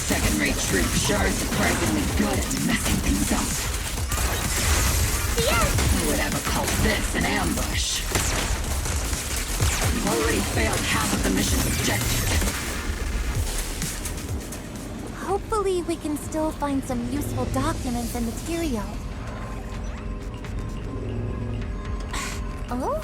Second-rate troop sure is surprisingly good at messing things up. Yes! Who would ever call this an ambush? We've already failed half of the mission's objective. Hopefully we can still find some useful documents and material. Oh?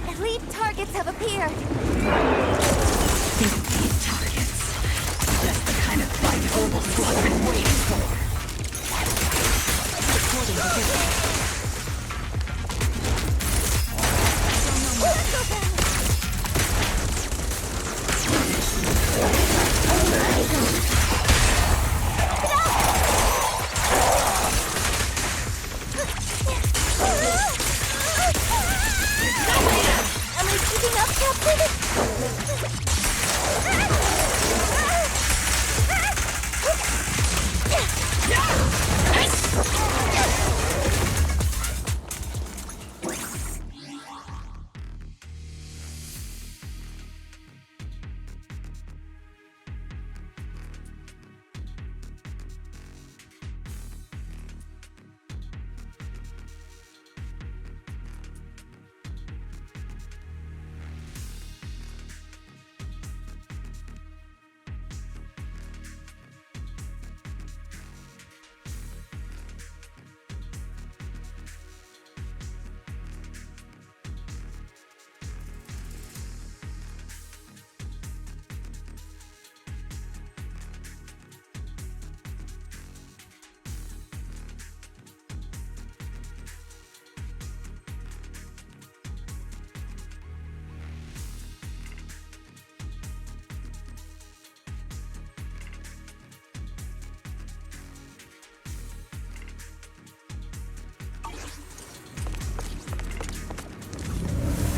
Elite targets have appeared. Elite targets. That's the kind of fight Obel Squad's been waiting for. Reporting position. Am I keeping up, Captain?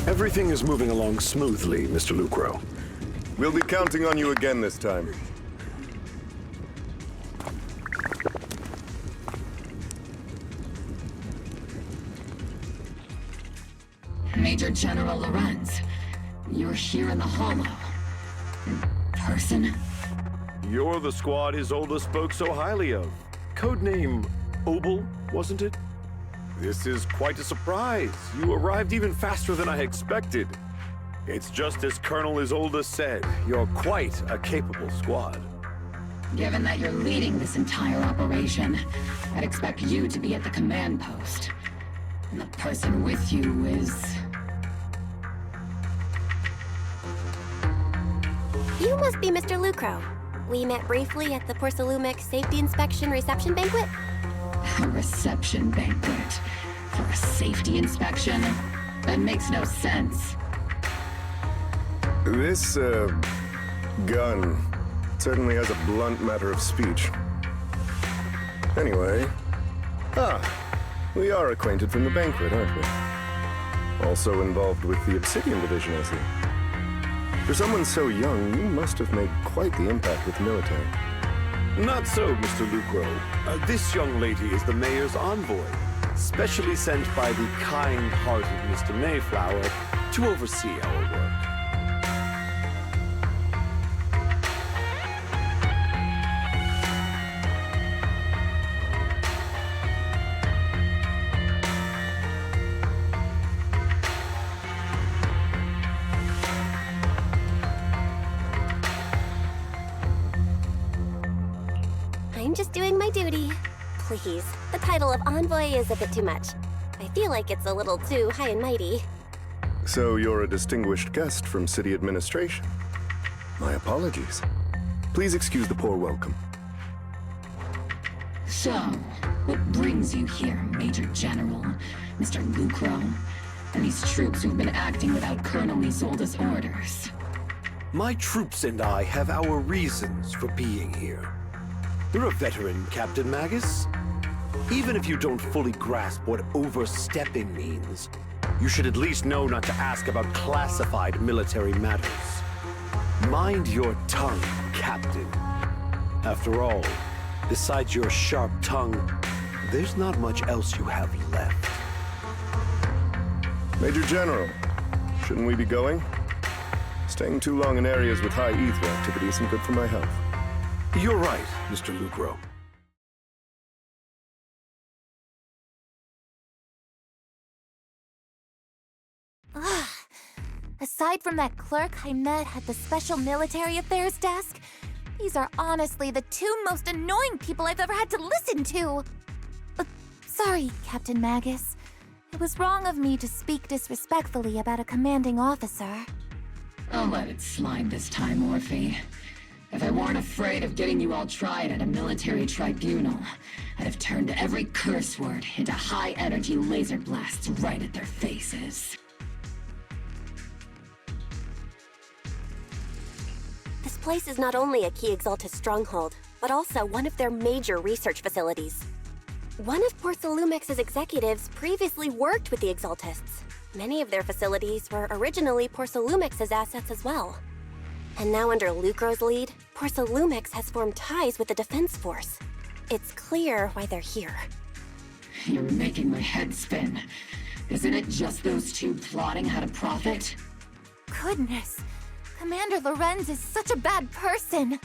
Everything is moving along smoothly, Mr. Lucro. We'll be counting on you again this time. Major General Lorenz, you're here in the Hollow. In person? You're the squad Isolde spoke so highly of. Codename Obel, wasn't it? This is quite a surprise. You arrived even faster than I expected. It's just as Colonel Isolde said. You're quite a capable squad. Given that you're leading this entire operation, I'd expect you to be at the command post. And the person with you is... You must be Mr. Lucro. We met briefly at the Porcelumix Safety Inspection Reception Banquet. A reception banquet? For a safety inspection? That makes no sense. This, gun certainly has a blunt matter of speech. Anyway... we are acquainted from the banquet, aren't we? Also involved with the Obsidian Division, I see. For someone so young, you must have made quite the impact with the military. Not so, Mr. Lucro. This young lady is the mayor's envoy, specially sent by the kind-hearted Mr. Mayflower to oversee our work. I'm just doing my duty. Please, the title of envoy is a bit too much. I feel like it's a little too high and mighty. So you're a distinguished guest from city administration. My apologies. Please excuse the poor welcome. So, what brings you here, Major General, Mr. Lucro, and these troops who've been acting without Colonel Isolde's orders? My troops and I have our reasons for being here. You're a veteran, Captain Magus. Even if you don't fully grasp what overstepping means, you should at least know not to ask about classified military matters. Mind your tongue, Captain. After all, besides your sharp tongue, there's not much else you have left. Major General, shouldn't we be going? Staying too long in areas with high ether activity isn't good for my health. You're right, Mr. Lucro. Ugh. Aside from that clerk I met at the Special Military Affairs desk, these are honestly the two most annoying people I've ever had to listen to. Sorry, Captain Magus. It was wrong of me to speak disrespectfully about a commanding officer. I'll let it slide this time, Orphe. If I weren't afraid of getting you all tried at a military tribunal, I'd have turned every curse word into high-energy laser blasts right at their faces. This place is not only a key Exaltus stronghold, but also one of their major research facilities. One of Porcelumix's executives previously worked with the Exaltists. Many of their facilities were originally Porcelumix's assets as well. And now under Lucro's lead, Porcelumix has formed ties with the Defense Force. It's clear why they're here. You're making my head spin. Isn't it just those two plotting how to profit? Goodness, Commander Lorenz is such a bad person.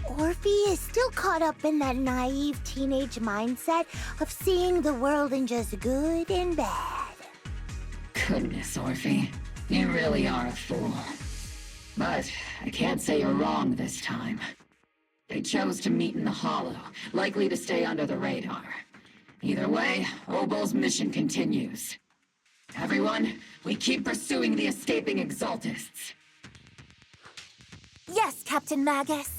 Orphe is still caught up in that naive teenage mindset of seeing the world in just good and bad. Goodness, Orphe. You really are a fool. But I can't say you're wrong this time. They chose to meet in the Hollow, likely to stay under the radar. Either way, Obol's mission continues. Everyone, we keep pursuing the escaping Exaltists. Yes, Captain Magus.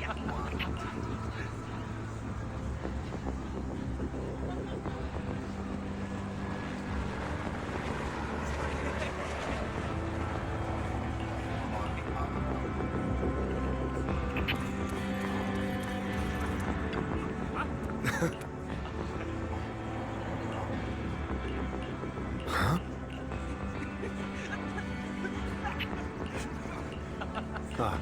Huh? Ah.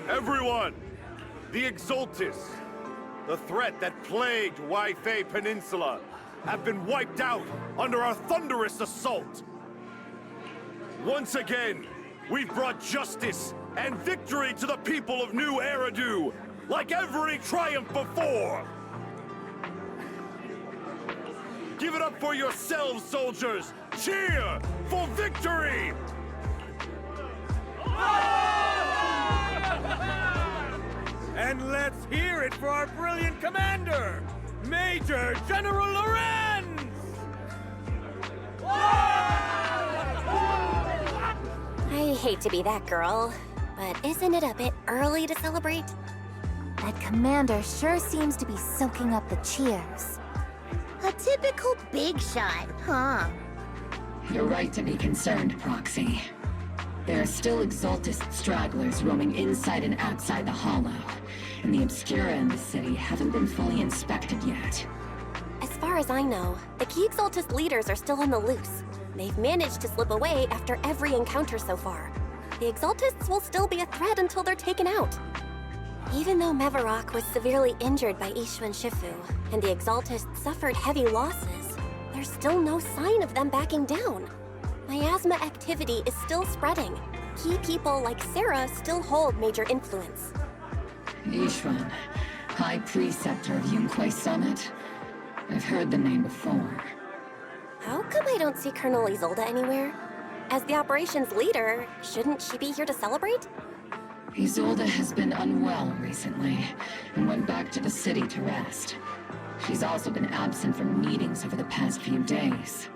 Everyone! The Exaltis, the threat that plagued Waifei Peninsula, have been wiped out under our thunderous assault. Once again, we've brought justice and victory to the people of New Eridu, like every triumph before! Give it up for yourselves, soldiers! Cheer for victory! And let's hear it for our brilliant commander, Major General Lorenz! I hate to be that girl, but isn't it a bit early to celebrate? That commander sure seems to be soaking up the cheers. A typical big shot, huh? You're right to be concerned, Proxy. There are still Exaltist stragglers roaming inside and outside the Hollow, and the Obscura in the city haven't been fully inspected yet. As far as I know, the key Exaltist leaders are still on the loose. They've managed to slip away after every encounter so far. The Exaltists will still be a threat until they're taken out. Even though Mevarok was severely injured by Ishu and Shifu, and the Exaltists suffered heavy losses, there's still no sign of them backing down. Miasma activity is still spreading. Key people like Sarah still hold major influence. Ishwan, High Preceptor of Yunkwei Summit? I've heard the name before. How come I don't see Colonel Isolde anywhere? As the operations leader, shouldn't she be here to celebrate? Isolde has been unwell recently, and went back to the city to rest. She's also been absent from meetings over the past few days.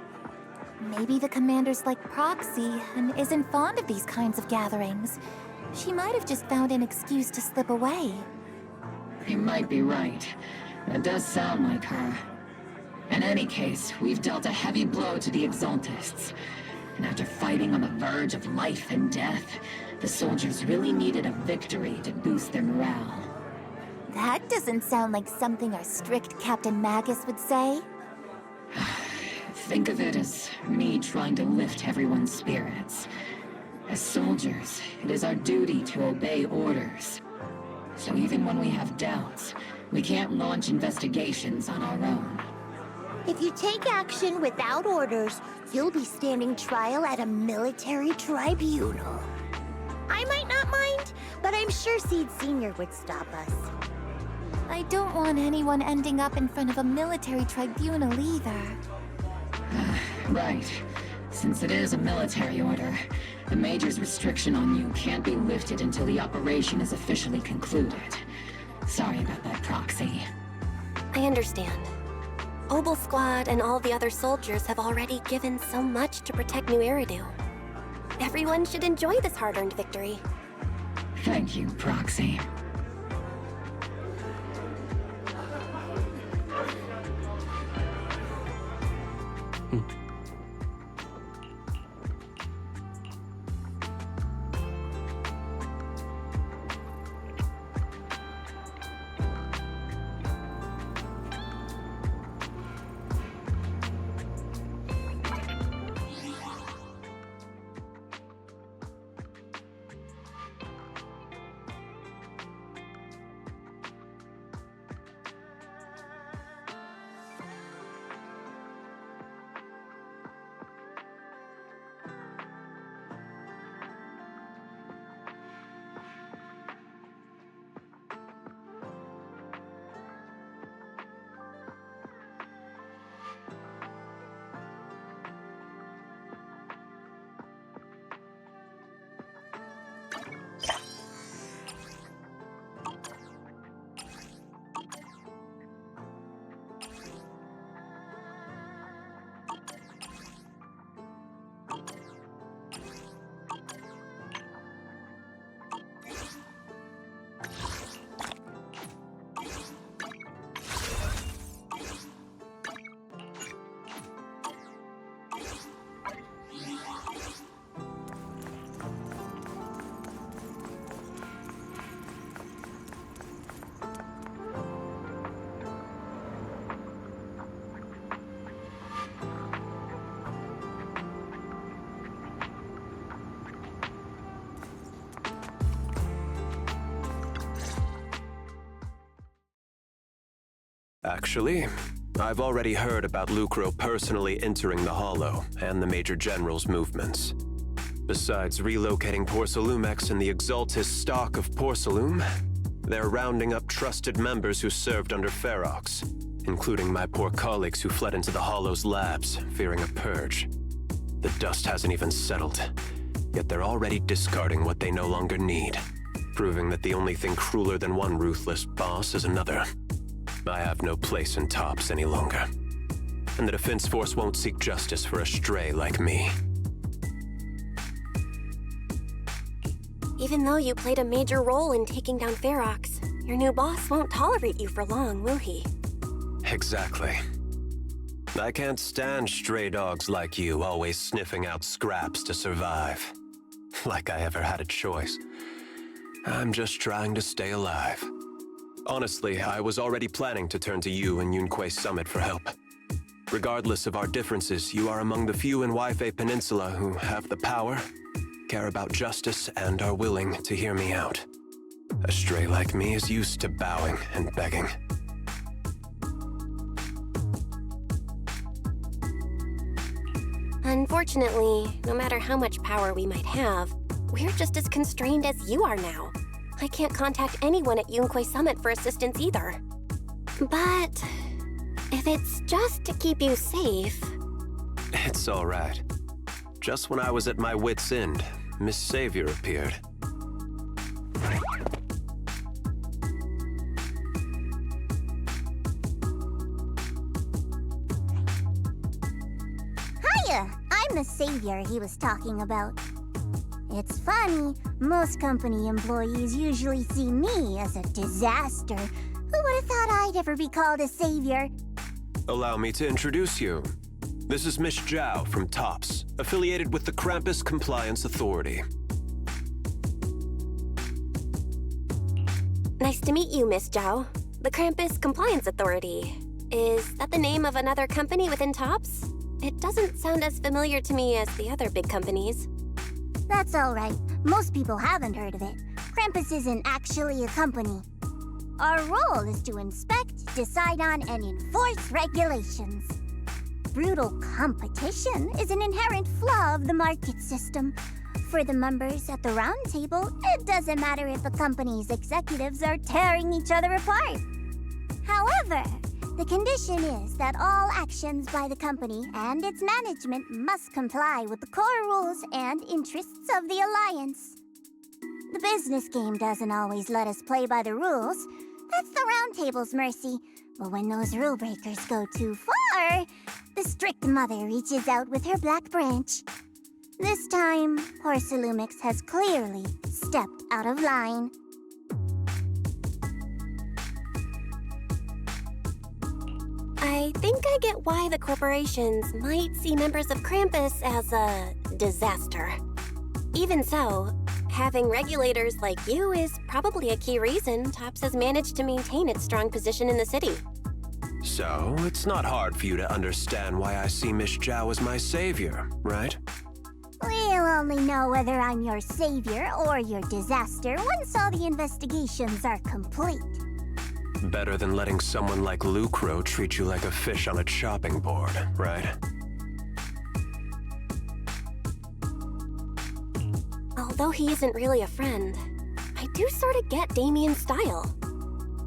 Maybe the commander's like Proxy and isn't fond of these kinds of gatherings. She might have just found an excuse to slip away. You might be right. That does sound like her. In any case, we've dealt a heavy blow to the Exaltists. And after fighting on the verge of life and death, the soldiers really needed a victory to boost their morale. That doesn't sound like something our strict Captain Magus would say. Think of it as me trying to lift everyone's spirits. As soldiers, it is our duty to obey orders. So even when we have doubts, we can't launch investigations on our own. If you take action without orders, you'll be standing trial at a military tribunal. I might not mind, but I'm sure Seed Sr. would stop us. I don't want anyone ending up in front of a military tribunal either. Right. Since it is a military order, the Major's restriction on you can't be lifted until the operation is officially concluded. Sorry about that, Proxy. I understand. Obel Squad and all the other soldiers have already given so much to protect New Eridu. Everyone should enjoy this hard-earned victory. Thank you, Proxy. Actually, I've already heard about Lucro personally entering the Hollow and the Major General's movements. Besides relocating Porcelumex and the Exaltis stock of Porcelume, they're rounding up trusted members who served under Ferox, including my poor colleagues who fled into the Hollow's labs, fearing a purge. The dust hasn't even settled, yet they're already discarding what they no longer need, proving that the only thing crueler than one ruthless boss is another. I have no place in Tops any longer, and the Defense Force won't seek justice for a stray like me. Even though you played a major role in taking down Ferox, your new boss won't tolerate you for long, will he? Exactly. I can't stand stray dogs like you always sniffing out scraps to survive. Like I ever had a choice. I'm just trying to stay alive. Honestly, I was already planning to turn to you and Yunquay Summit for help. Regardless of our differences, you are among the few in Waifei Peninsula who have the power, care about justice, and are willing to hear me out. A stray like me is used to bowing and begging. Unfortunately, no matter how much power we might have, we're just as constrained as you are now. I can't contact anyone at Yunquay Summit for assistance either. But if it's just to keep you safe... It's all right. Just when I was at my wit's end, Miss Savior appeared. Hiya! I'm the savior he was talking about. It's funny, most company employees usually see me as a disaster. Who would have thought I'd ever be called a savior? Allow me to introduce you. This is Miss Zhao from TOPS, affiliated with the Krampus Compliance Authority. Nice to meet you, Miss Zhao. The Krampus Compliance Authority. Is that the name of another company within TOPS? It doesn't sound as familiar to me as the other big companies. That's alright. Most people haven't heard of it. Krampus isn't actually a company. Our role is to inspect, decide on, and enforce regulations. Brutal competition is an inherent flaw of the market system. For the members at the round table, it doesn't matter if a company's executives are tearing each other apart. However, the condition is that all actions by the company and its management must comply with the core rules and interests of the Alliance. The business game doesn't always let us play by the rules. That's the round table's mercy. But when those rule breakers go too far, the strict mother reaches out with her black branch. This time, Porcelumix has clearly stepped out of line. I think I get why the corporations might see members of Krampus as a disaster. Even so, having regulators like you is probably a key reason TOPS has managed to maintain its strong position in the city. So, it's not hard for you to understand why I see Miss Zhao as my savior, right? We'll only know whether I'm your savior or your disaster once all the investigations are complete. Better than letting someone like Lucro treat you like a fish on a chopping board, right? Although he isn't really a friend, I do sort of get Damien's style.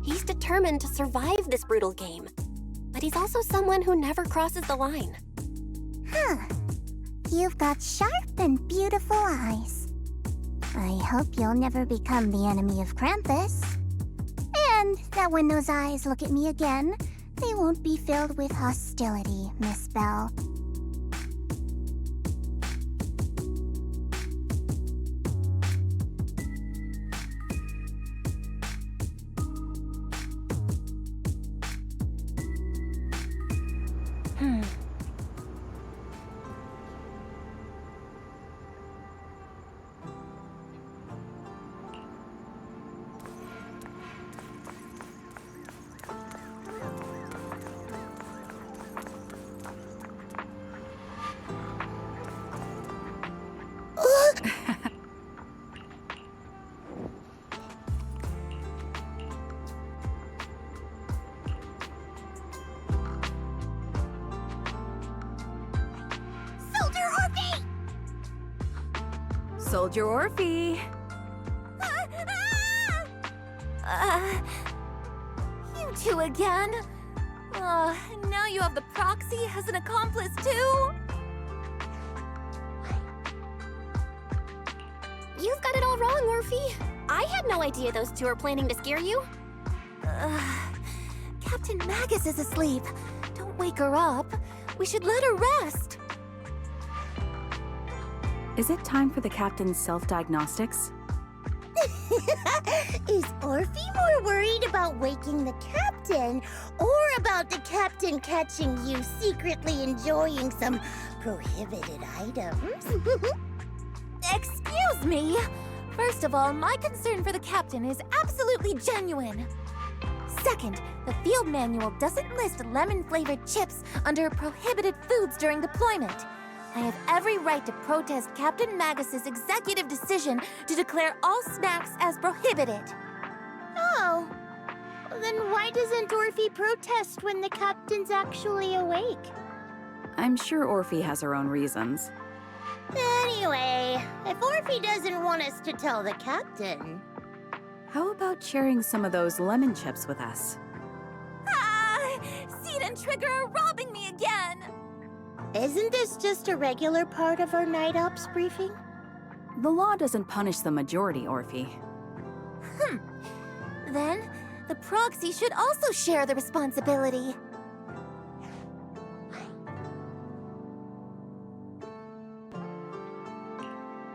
He's determined to survive this brutal game, but he's also someone who never crosses the line. Huh. You've got sharp and beautiful eyes. I hope you'll never become the enemy of Krampus. And that when those eyes look at me again, they won't be filled with hostility, Miss Bell. Soldier Orphe. You two again? Now you have the proxy as an accomplice too? You've got it all wrong, Orphe. I had no idea those two were planning to scare you. Captain Magus is asleep. Don't wake her up. We should let her rest. Is it time for the captain's self-diagnostics? Is Orphe more worried about waking the captain or about the captain catching you secretly enjoying some prohibited items? Excuse me! First of all, my concern for the captain is absolutely genuine. Second, the field manual doesn't list lemon-flavored chips under prohibited foods during deployment. I have every right to protest Captain Magus's executive decision to declare all snacks as prohibited. Oh. Then why doesn't Orphe protest when the captain's actually awake? I'm sure Orphe has her own reasons. Anyway, if Orphe doesn't want us to tell the captain... How about sharing some of those lemon chips with us? Seed and Trigger are robbing me again! Isn't this just a regular part of our night ops briefing? The law doesn't punish the majority, Orphe. Then, the proxy should also share the responsibility.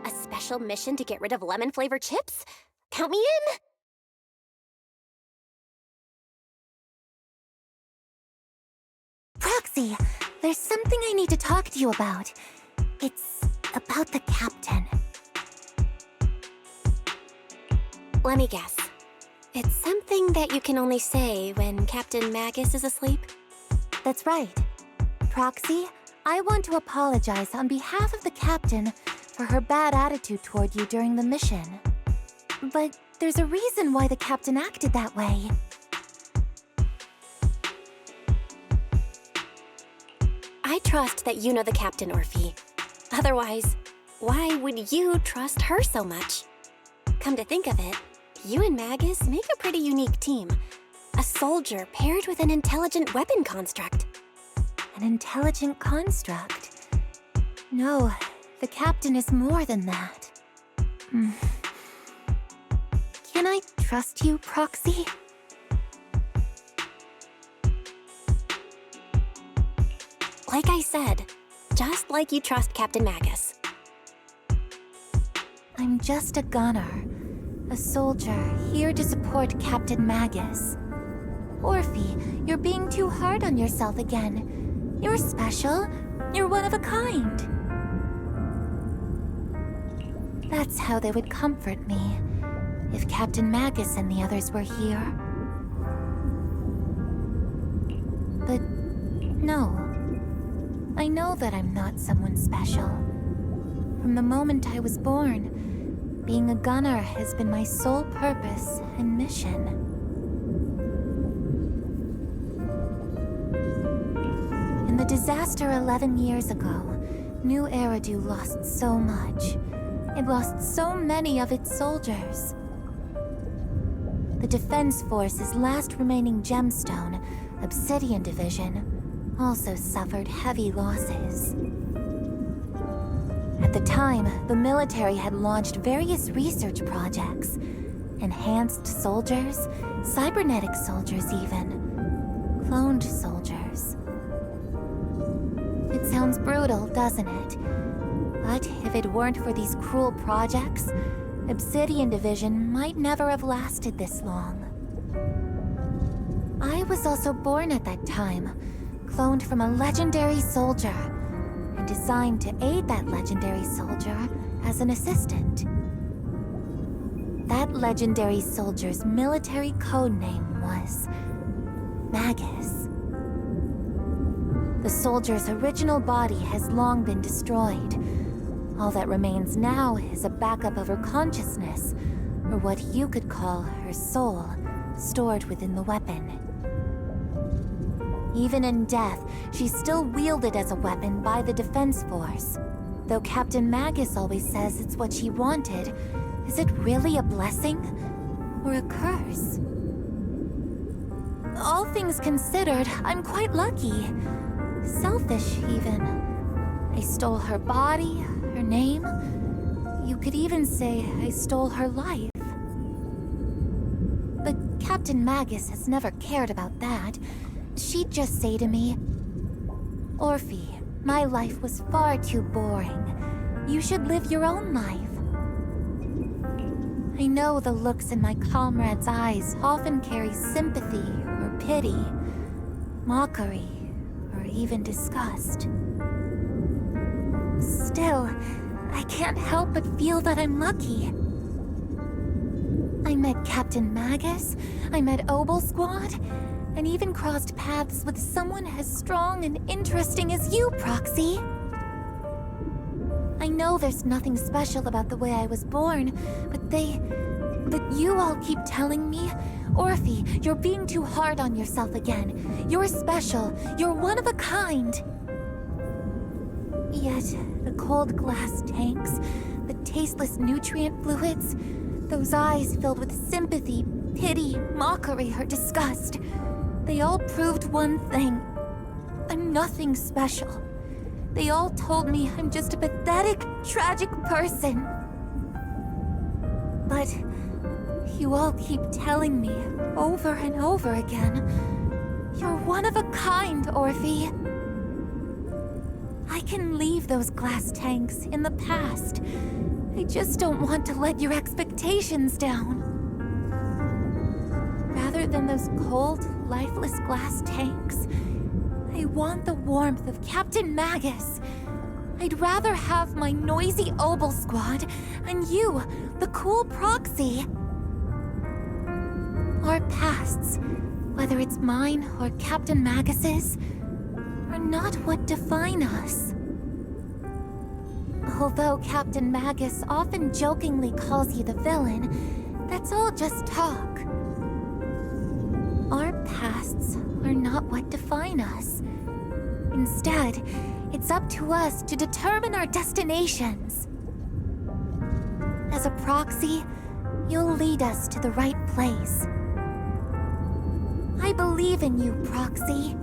A special mission to get rid of lemon-flavored chips? Count me in! Proxy, there's something I need to talk to you about. It's about the captain. Let me guess. It's something that you can only say when Captain Magus is asleep? That's right. Proxy, I want to apologize on behalf of the captain for her bad attitude toward you during the mission. But there's a reason why the captain acted that way. I trust that you know the captain, Orphe. Otherwise, why would you trust her so much? Come to think of it, you and Magus make a pretty unique team. A soldier paired with an intelligent weapon construct. An intelligent construct? No, the captain is more than that. Can I trust you, Proxy? Like I said, just like you trust Captain Magus. I'm just a gunner. A soldier here to support Captain Magus. Orphe, you're being too hard on yourself again. You're special. You're one of a kind. That's how they would comfort me, if Captain Magus and the others were here. But no. I know that I'm not someone special. From the moment I was born, being a gunner has been my sole purpose and mission. In the disaster 11 years ago, New Eridu lost so much. It lost so many of its soldiers. The Defense Force's last remaining gemstone, Obsidian Division, also suffered heavy losses. At the time, the military had launched various research projects. Enhanced soldiers, cybernetic soldiers even. Cloned soldiers. It sounds brutal, doesn't it? But if it weren't for these cruel projects, Obsidian Division might never have lasted this long. I was also born at that time, cloned from a legendary soldier, and designed to aid that legendary soldier as an assistant. That legendary soldier's military codename was Magus. The soldier's original body has long been destroyed. All that remains now is a backup of her consciousness, or what you could call her soul, stored within the weapon. Even in death, she's still wielded as a weapon by the Defense Force. Though Captain Magus always says it's what she wanted, is it really a blessing or a curse? All things considered, I'm quite lucky. Selfish, even. I stole her body, her name. You could even say I stole her life. But Captain Magus has never cared about that. She'd just say to me, "Orphe, my life was far too boring. You should live your own life." I know the looks in my comrades' eyes often carry sympathy or pity, mockery, or even disgust. Still, I can't help but feel that I'm lucky. I met Captain Magus, I met Obel Squad, and even crossed paths with someone as strong and interesting as you, Proxy. I know there's nothing special about the way I was born, but you all keep telling me, "Orphe, you're being too hard on yourself again. You're special. You're one of a kind." Yet, the cold glass tanks, the tasteless nutrient fluids, those eyes filled with sympathy, pity, mockery, or disgust, they all proved one thing. I'm nothing special. They all told me I'm just a pathetic, tragic person. But you all keep telling me, over and over again, "You're one of a kind, Orphe." I can leave those glass tanks in the past. I just don't want to let your expectations down. Rather than those cold, lifeless glass tanks, I want the warmth of Captain Magus. I'd rather have my noisy Obel Squad and you, the cool Proxy. Our pasts, whether it's mine or Captain Magus's, are not what define us. Although Captain Magus often jokingly calls you the villain, that's all just talk. Our pasts are not what define us. Instead, it's up to us to determine our destinations. As a Proxy, you'll lead us to the right place. I believe in you, Proxy.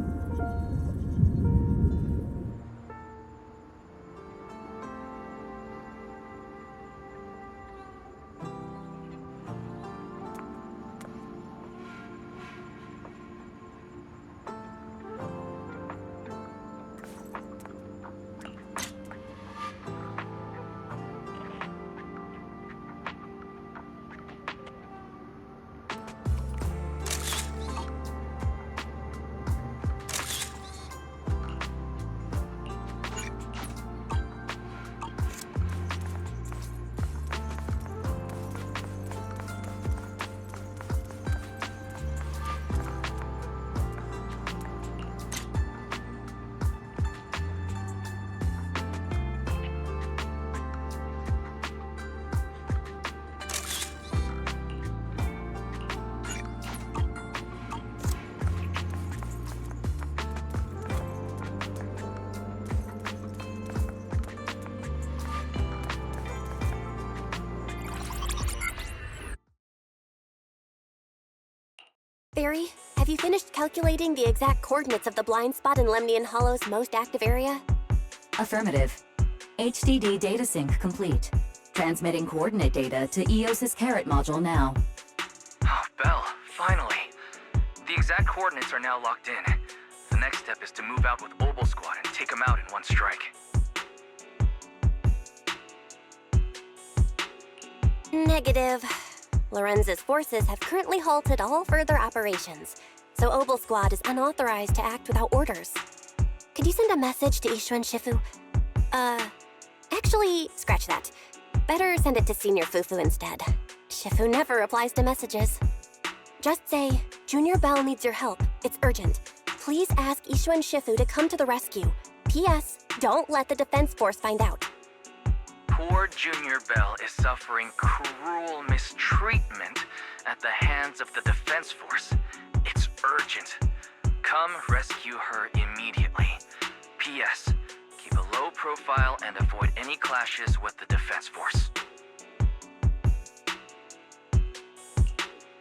Barry, have you finished calculating the exact coordinates of the blind spot in Lemnian Hollow's most active area? Affirmative. HDD data sync complete. Transmitting coordinate data to EOS's Carrot module now. Oh, Belle, finally. The exact coordinates are now locked in. The next step is to move out with Obel Squad and take them out in one strike. Negative. Lorenz's forces have currently halted all further operations, so Obel Squad is unauthorized to act without orders. Could you send a message to Ishun Shifu? Actually, scratch that. Better send it to Senior Fufu instead. Shifu never replies to messages. Just say, Junior Bell needs your help. It's urgent. Please ask Ishun Shifu to come to the rescue. P.S. Don't let the Defense Force find out. Poor Junior Bell is suffering cruel mistreatment at the hands of the Defense Force. It's urgent. Come rescue her immediately. P.S. Keep a low profile and avoid any clashes with the defense force.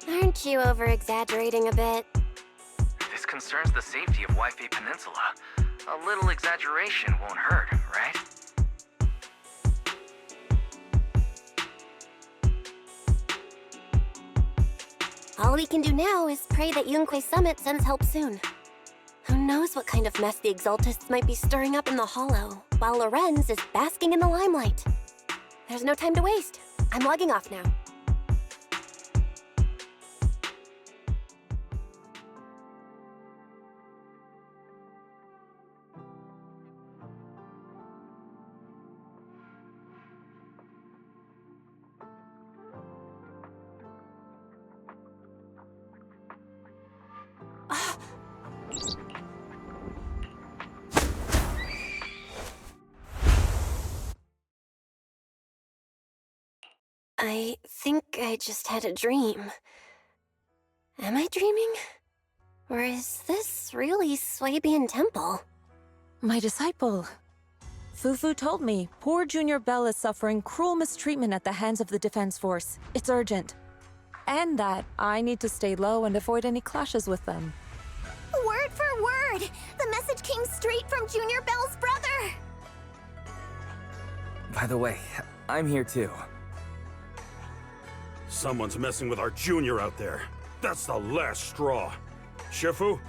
Aren't you over-exaggerating a bit? This concerns the safety of Wi-Fi Peninsula. A little exaggeration won't hurt, right? All we can do now is pray that Yunquay Summit sends help soon. Who knows what kind of mess the Exaltists might be stirring up in the Hollow, while Lorenz is basking in the limelight. There's no time to waste. I'm logging off now. I think I just had a dream. Am I dreaming? Or is this really Swabian Temple? My disciple. Fufu told me poor Junior Bell is suffering cruel mistreatment at the hands of the Defense Force. It's urgent. And that I need to stay low and avoid any clashes with them. Word for word! The message came straight from Junior Bell's brother! By the way, I'm here too. Someone's messing with our junior out there. That's the last straw. Shifu,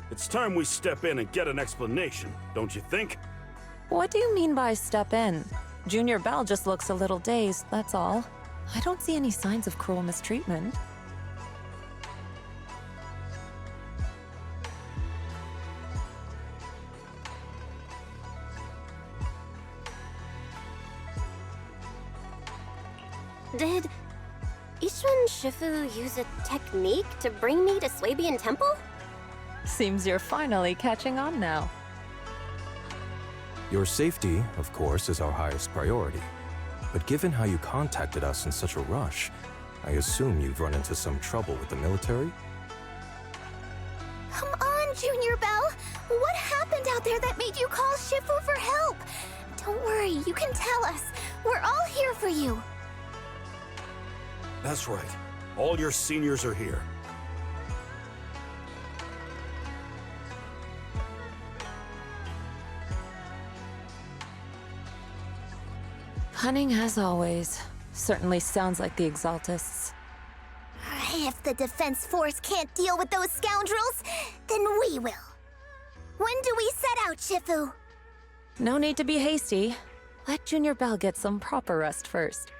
it's time we step in and get an explanation, don't you think? What do you mean by step in? Junior Bell just looks a little dazed, that's all. I don't see any signs of cruel mistreatment. Did Ishwan Shifu use a technique to bring me to Swabian Temple? Seems you're finally catching on now. Your safety, of course, is our highest priority. But given how you contacted us in such a rush, I assume you've run into some trouble with the military? Come on, Junior Bell! What happened out there that made you call Shifu for help? Don't worry, you can tell us. We're all here for you. That's right. All your seniors are here. Cunning as always. Certainly sounds like the Exaltists. If the Defense Force can't deal with those scoundrels, then we will. When do we set out, Shifu? No need to be hasty. Let Junior Bell get some proper rest first.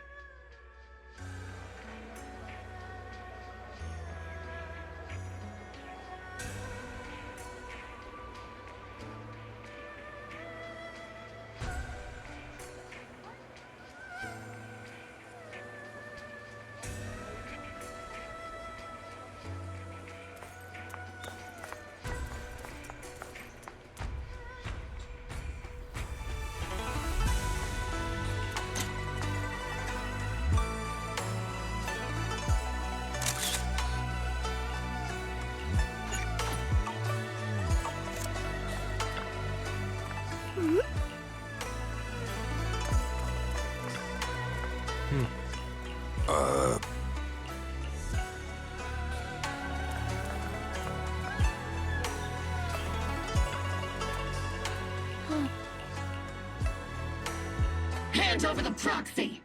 Hand over the proxy!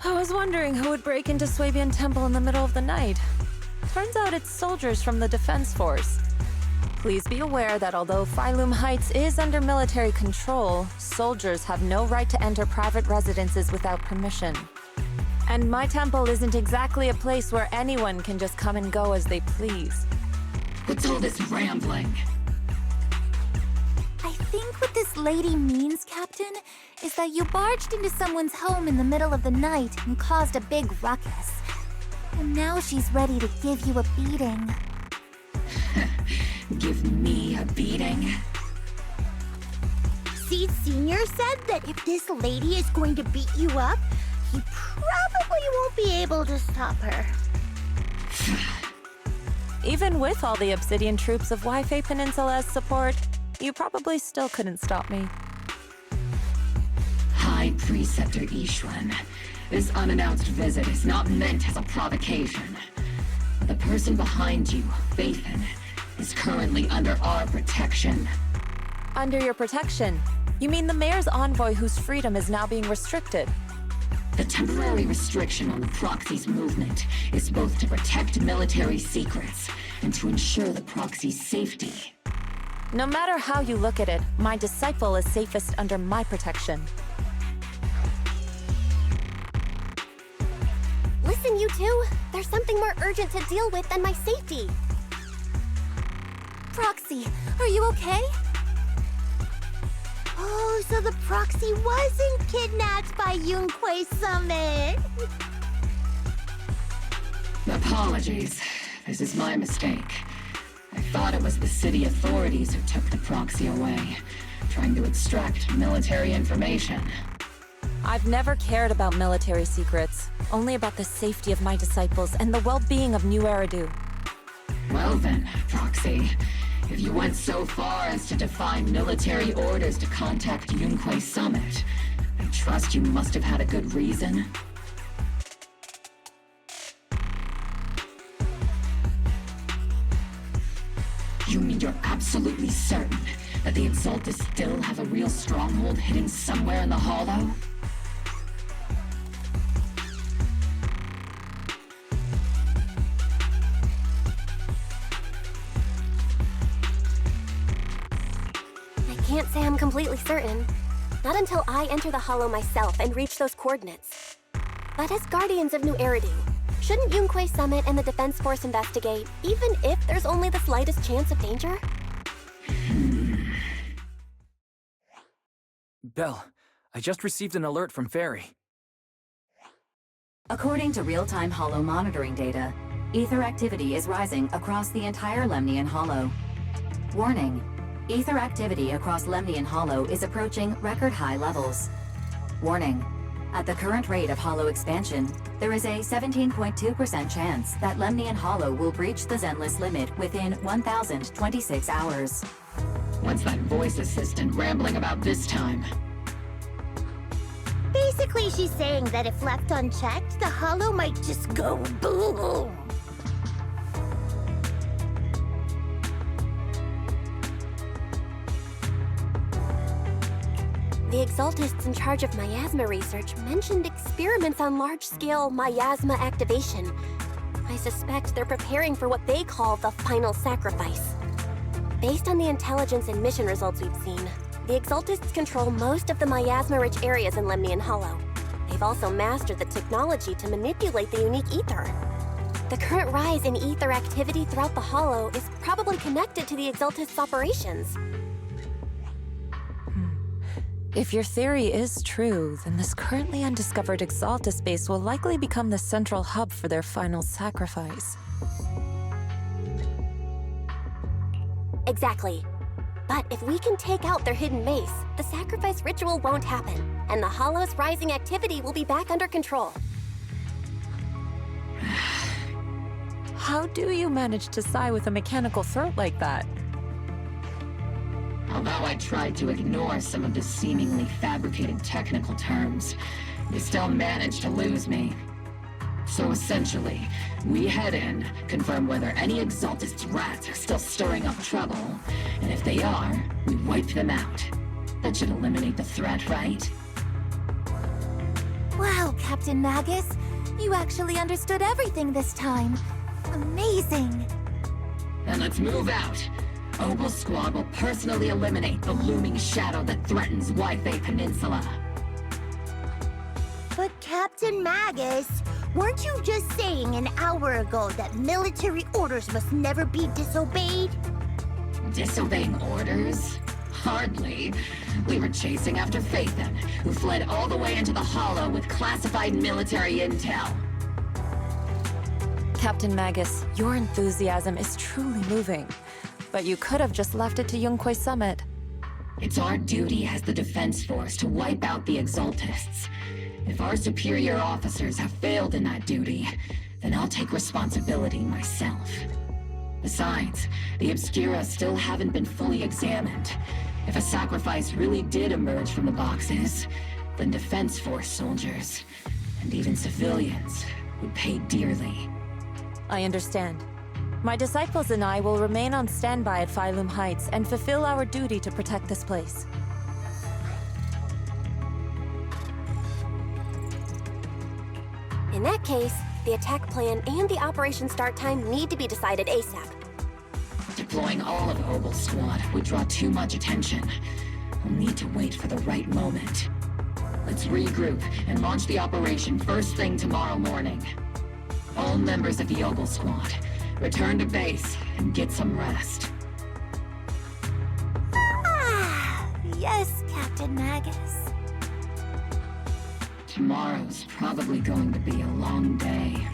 I was wondering who would break into Swabian Temple in the middle of the night. Turns out it's soldiers from the Defense Force. Please be aware that although Phylum Heights is under military control, soldiers have no right to enter private residences without permission. And my temple isn't exactly a place where anyone can just come and go as they please. What's all this rambling? I think what this lady means, Captain, is that you barged into someone's home in the middle of the night and caused a big ruckus. And now she's ready to give you a beating. Give me a beating? Seed Sr. said that if this lady is going to beat you up, he probably won't be able to stop her. Even with all the Obsidian troops of Wi-Fi Peninsula's support, you probably still couldn't stop me. High Preceptor Ishwan, this unannounced visit is not meant as a provocation. The person behind you, Phaethon, is currently under our protection. Under your protection? You mean the mayor's envoy whose freedom is now being restricted? The temporary restriction on the proxy's movement is both to protect military secrets and to ensure the proxy's safety. No matter how you look at it, my disciple is safest under my protection. Listen, you two. There's something more urgent to deal with than my safety. Proxy, are you okay? Oh, so the proxy wasn't kidnapped by Yunquei Summit. Apologies. This is my mistake. I thought it was the city authorities who took the proxy away, trying to extract military information. I've never cared about military secrets, only about the safety of my disciples and the well-being of New Eridu. Well then, Proxy, if you went so far as to defy military orders to contact Yunquei Summit, I trust you must have had a good reason. You mean you're absolutely certain that the Exaltus still have a real stronghold hidden somewhere in the Hollow? Can't say I'm completely certain. Not until I enter the Hollow myself and reach those coordinates. But as Guardians of New Eridu, shouldn't Yunquei Summit and the Defense Force investigate, even if there's only the slightest chance of danger? Belle, I just received an alert from Fairy. According to real-time Hollow monitoring data, ether activity is rising across the entire Lemnian Hollow. Warning. Ether activity across Lemnian Hollow is approaching record-high levels. Warning. At the current rate of Hollow expansion, there is a 17.2% chance that Lemnian Hollow will breach the Zenless limit within 1,026 hours. What's that voice assistant rambling about this time? Basically, she's saying that if left unchecked, the Hollow might just go boom. The Exaltists in charge of miasma research mentioned experiments on large-scale miasma activation. I suspect they're preparing for what they call the final sacrifice. Based on the intelligence and mission results we've seen, the Exaltists control most of the miasma-rich areas in Lemnian Hollow. They've also mastered the technology to manipulate the unique ether. The current rise in ether activity throughout the Hollow is probably connected to the Exaltists' operations. If your theory is true, then this currently undiscovered Exaltus base will likely become the central hub for their final sacrifice. Exactly. But if we can take out their hidden base, the sacrifice ritual won't happen, and the Hollow's rising activity will be back under control. How do you manage to sigh with a mechanical throat like that? Although I tried to ignore some of the seemingly fabricated technical terms, you still managed to lose me. So essentially, we head in, confirm whether any Exaltist rats are still stirring up trouble, and if they are, we wipe them out. That should eliminate the threat, right? Wow, Captain Magus. You actually understood everything this time. Amazing. Then let's move out. Opal Squad will personally eliminate the looming shadow that threatens Wi-Fi Peninsula. But Captain Magus, weren't you just saying an hour ago that military orders must never be disobeyed? Disobeying orders? Hardly. We were chasing after Phaethon, who fled all the way into the Hollow with classified military intel. Captain Magus, your enthusiasm is truly moving. But you could have just left it to Yunquei Summit. It's our duty as the Defense Force to wipe out the Exaltists. If our superior officers have failed in that duty, then I'll take responsibility myself. Besides, the Obscura still haven't been fully examined. If a sacrifice really did emerge from the boxes, then Defense Force soldiers, and even civilians, would pay dearly. I understand. My disciples and I will remain on standby at Phylum Heights and fulfill our duty to protect this place. In that case, the attack plan and the operation start time need to be decided ASAP. Deploying all of Obel's squad would draw too much attention. We'll need to wait for the right moment. Let's regroup and launch the operation first thing tomorrow morning. All members of the Obel squad, return to base and get some rest. Yes, Captain Magus. Tomorrow's probably going to be a long day.